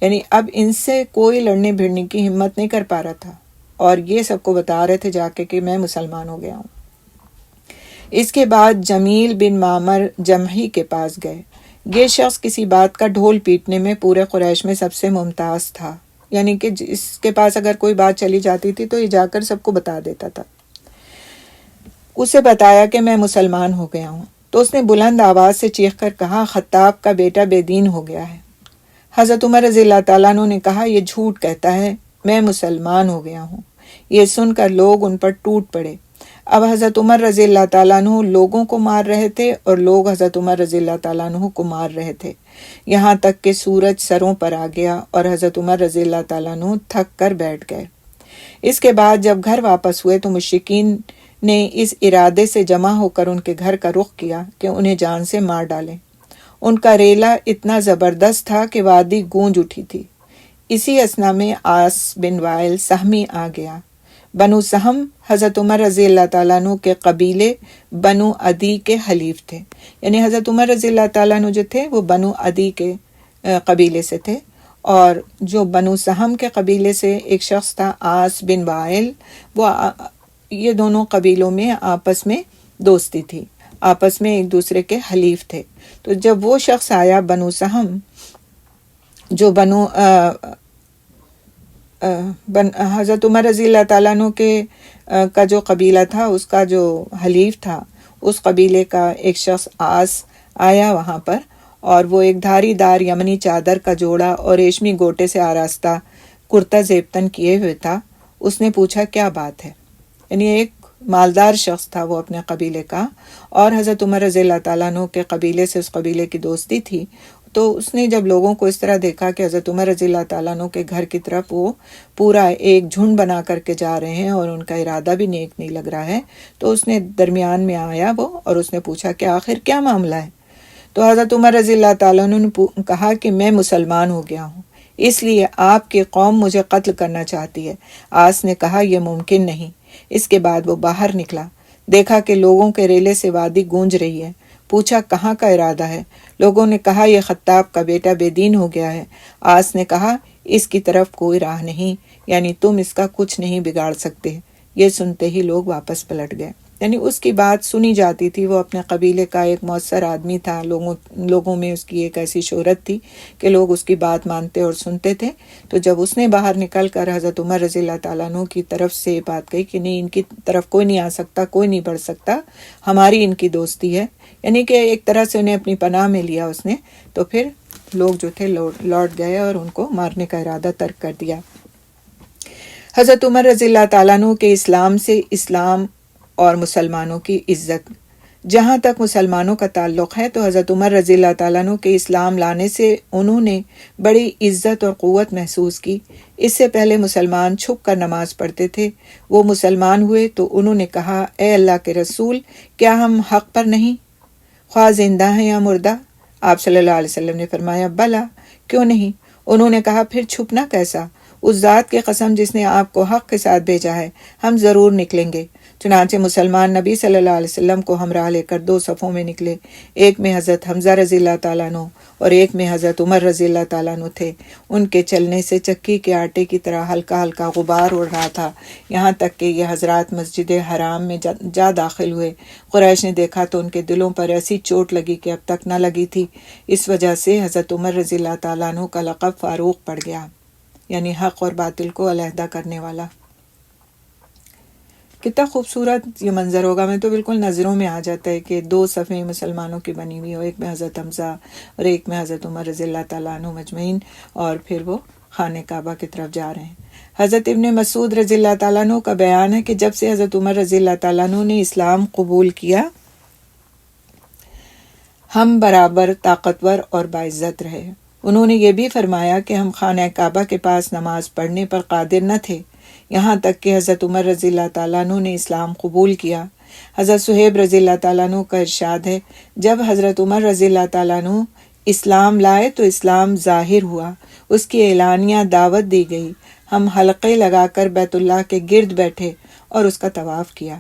یعنی اب ان سے کوئی لڑنے بھیڑنے کی ہمت نہیں کر پا رہا تھا، اور یہ سب کو بتا رہے تھے جا کے کہ میں مسلمان ہو گیا ہوں. اس کے بعد جمیل بن معمر جمحی کے پاس گئے. یہ شخص کسی بات کا ڈھول پیٹنے میں پورے قریش میں سب سے ممتاز تھا، یعنی کہ اس کے پاس اگر کوئی بات چلی جاتی تھی تو یہ جا کر سب کو بتا دیتا تھا. اسے بتایا کہ میں مسلمان ہو گیا ہوں تو اس نے بلند آواز سے چیخ کر کہا خطاب کا بیٹا بے دین ہو گیا ہے. حضرت عمر رضی اللہ تعالیٰ عنہ نے کہا یہ جھوٹ کہتا ہے، میں مسلمان ہو گیا ہوں. یہ سن کر لوگ ان پر ٹوٹ پڑے. اب حضرت عمر رضی اللہ تعالیٰ عنہ لوگوں کو مار رہے تھے اور لوگ حضرت عمر رضی اللہ تعالیٰ عنہ کو مار رہے تھے، یہاں تک کہ سورج سروں پر آ گیا اور حضرت عمر رضی اللہ تعالیٰ عنہ تھک کر بیٹھ گئے. اس کے بعد جب گھر واپس ہوئے تو مشرکین نے اس ارادے سے جمع ہو کر ان کے گھر کا رخ کیا کہ انہیں جان سے مار ڈالیں. ان کا ریلا اتنا زبردست تھا کہ وادی گونج اٹھی تھی. اسی اثنا میں عاص بن وائل سہمی آ گیا. بنو سہم حضرت عمر رضی اللہ تعالیٰ عنہ کے قبیلے بنو عدی کے حلیف تھے. یعنی حضرت عمر رضی اللہ تعالیٰ عنہ جو تھے وہ بنو عدی کے قبیلے سے تھے، اور جو بنو سہم کے قبیلے سے ایک شخص تھا عاص بن وائل، وہ یہ دونوں قبیلوں میں آپس میں دوستی تھی، آپس میں ایک دوسرے کے حلیف تھے. تو جب وہ شخص آیا بنو سہم جو حضرت عمر رضی اللہ تعالیٰ عنہ کا جو قبیلہ تھا اس کا جو حلیف تھا، اس قبیلے کا ایک شخص عاص آیا وہاں پر، اور وہ ایک دھاری دار یمنی چادر کا جوڑا اور ریشمی گوٹے سے آراستہ کرتا زیبتن کیے ہوئے تھا. اس نے پوچھا کیا بات ہے؟ یعنی ایک مالدار شخص تھا وہ اپنے قبیلے کا، اور حضرت عمر رضی اللہ تعالیٰ عنہ کے قبیلے سے اس قبیلے کی دوستی تھی. تو اس نے جب لوگوں کو اس طرح دیکھا کہ حضرت عمر رضی اللہ تعالیٰ عنہ کے گھر کی طرف وہ پورا ایک جھنڈ بنا کر کے جا رہے ہیں اور ان کا ارادہ بھی نیک نہیں لگ رہا ہے، تو اس نے درمیان میں آیا وہ اور اس نے پوچھا کہ آخر کیا معاملہ ہے؟ تو حضرت عمر رضی اللہ تعالیٰ عنہ نے کہا کہ میں مسلمان ہو گیا ہوں، اس لیے آپ کی قوم مجھے قتل کرنا چاہتی ہے. عاص نے کہا یہ ممکن نہیں. اس کے بعد وہ باہر نکلا، دیکھا کہ لوگوں کے ریلے سے وادی گونج رہی ہے. پوچھا کہاں کا ارادہ ہے؟ لوگوں نے کہا یہ خطاب کا بیٹا بے دین ہو گیا ہے. عاص نے کہا اس کی طرف کوئی راہ نہیں، یعنی تم اس کا کچھ نہیں بگاڑ سکتے. یہ سنتے ہی لوگ واپس پلٹ گئے. یعنی اس کی بات سنی جاتی تھی، وہ اپنے قبیلے کا ایک مؤثر آدمی تھا، لوگوں میں اس کی ایک ایسی شہرت تھی کہ لوگ اس کی بات مانتے اور سنتے تھے. تو جب اس نے باہر نکل کر حضرت عمر رضی اللہ تعالیٰ عنہ کی طرف سے یہ بات کہی کہ نہیں، ان کی طرف کوئی نہیں آ سکتا، کوئی نہیں بڑھ سکتا، ہماری ان کی دوستی ہے، یعنی کہ ایک طرح سے انہیں اپنی پناہ میں لیا اس نے، تو پھر لوگ جو تھے لوٹ گئے اور ان کو مارنے کا ارادہ ترک کر دیا. حضرت عمر رضی اللہ تعالیٰ عنہ کے اسلام سے اسلام اور مسلمانوں کی عزت جہاں تک مسلمانوں کا تعلق ہے تو حضرت عمر رضی اللہ تعالیٰ عنہ کے اسلام لانے سے انہوں نے بڑی عزت اور قوت محسوس کی۔ اس سے پہلے مسلمان چھپ کر نماز پڑھتے تھے۔ وہ مسلمان ہوئے تو انہوں نے کہا، اے اللہ کے رسول، کیا ہم حق پر نہیں، خواہ زندہ ہیں یا مردہ؟ آپ صلی اللہ علیہ وسلم نے فرمایا، بلا، کیوں نہیں؟ انہوں نے کہا، پھر چھپنا کیسا؟ اس ذات کی قسم جس نے آپ کو حق کے ساتھ بھیجا ہے، ہم ضرور نکلیں گے۔ چنانچہ مسلمان نبی صلی اللہ علیہ وسلم کو ہمراہ لے کر 2 صفوں میں نکلے، ایک میں حضرت حمزہ رضی اللہ تعالیٰ عنہ اور ایک میں حضرت عمر رضی اللہ تعالیٰ عنہ تھے۔ ان کے چلنے سے چکی کے آٹے کی طرح ہلکا ہلکا غبار اڑ رہا تھا، یہاں تک کہ یہ حضرات مسجد حرام میں جا داخل ہوئے۔ قریش نے دیکھا تو ان کے دلوں پر ایسی چوٹ لگی کہ اب تک نہ لگی تھی۔ اس وجہ سے حضرت عمر رضی اللہ تعالیٰ عنہ کا لقب فاروق پڑ گیا، یعنی حق اور باطل کو علیحدہ کرنے والا۔ کتنا خوبصورت یہ منظر ہوگا، میں تو بالکل نظروں میں آ جاتا ہے کہ 2 صفیں مسلمانوں کی بنی ہوئی ہو، ایک میں حضرت حمزہ اور ایک میں حضرت عمر رضی اللہ تعالیٰ عنہ مجمعین، اور پھر وہ خانہ کعبہ کی طرف جا رہے ہیں۔ حضرت ابن مسعود رضی اللہ تعالیٰ عنہ کا بیان ہے کہ جب سے حضرت عمر رضی اللہ تعالیٰ عنہ نے اسلام قبول کیا، ہم برابر طاقتور اور باعزت رہے۔ انہوں نے یہ بھی فرمایا کہ ہم خانہ کعبہ کے پاس نماز پڑھنے پر قادر نہ تھے، یہاں تک کہ حضرت عمر رضی اللہ تعالیٰ عنہ نے اسلام قبول کیا۔ حضرت صہیب رضی اللہ تعالیٰ عنہ کا ارشاد ہے، جب حضرت عمر رضی اللہ تعالیٰ عنہ اسلام لائے تو اسلام ظاہر ہوا، اس کی اعلانیہ دعوت دی گئی، ہم حلقے لگا کر بیت اللہ کے گرد بیٹھے اور اس کا طواف کیا،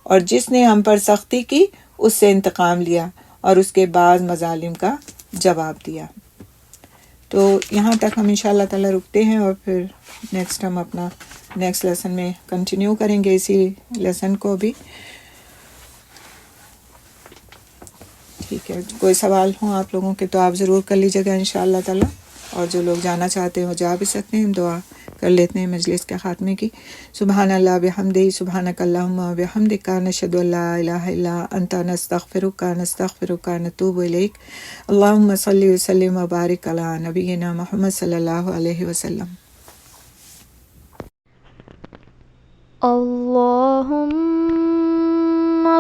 اور جس نے ہم پر سختی کی اس سے انتقام لیا اور اس کے بعض مظالم کا جواب دیا۔ تو یہاں تک ہم انشاءاللہ تعالیٰ رکتے ہیں، اور پھر ہم اپنا نیکسٹ لیسن میں کنٹینیو کریں گے اسی لیسن کو بھی۔ ٹھیک ہے، کوئی سوال ہوں آپ لوگوں کے تو آپ ضرور کر لیجیے گا انشاءاللہ تعالیٰ، اور جو لوگ جانا چاہتے ہیں وہ جا بھی سکتے ہیں۔ ہم دعا کر لیتے ہیں مجلس کے خاتمے کی۔ سبحان اللہ بحمدہ، سبحانک اللہم وبحمدک، نشہد ان لا الہ الا انت، نستغفرک نتوب الیک۔ اللہم صلی وسلم وبارک علی نبینا محمد صلی اللہ علیہ وسلم۔ اللهم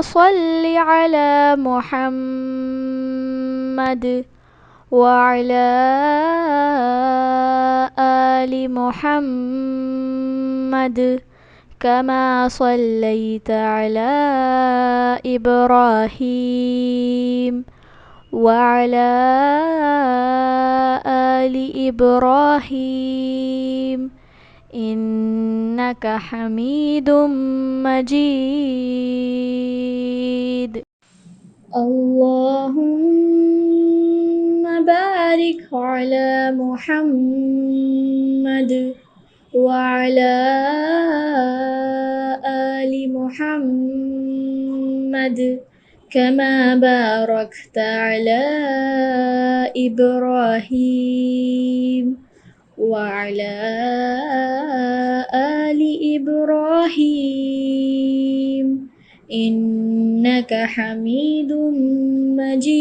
صل على محمد وعلى آل محمد كما صليت على إبراهيم وعلى آل إبراهيم إنك حميد مجيد۔ اللهم بارك على محمد وعلى آل محمد كما باركت على إبراهيم وعلى آل إبراهيم إنك حميد مجيد۔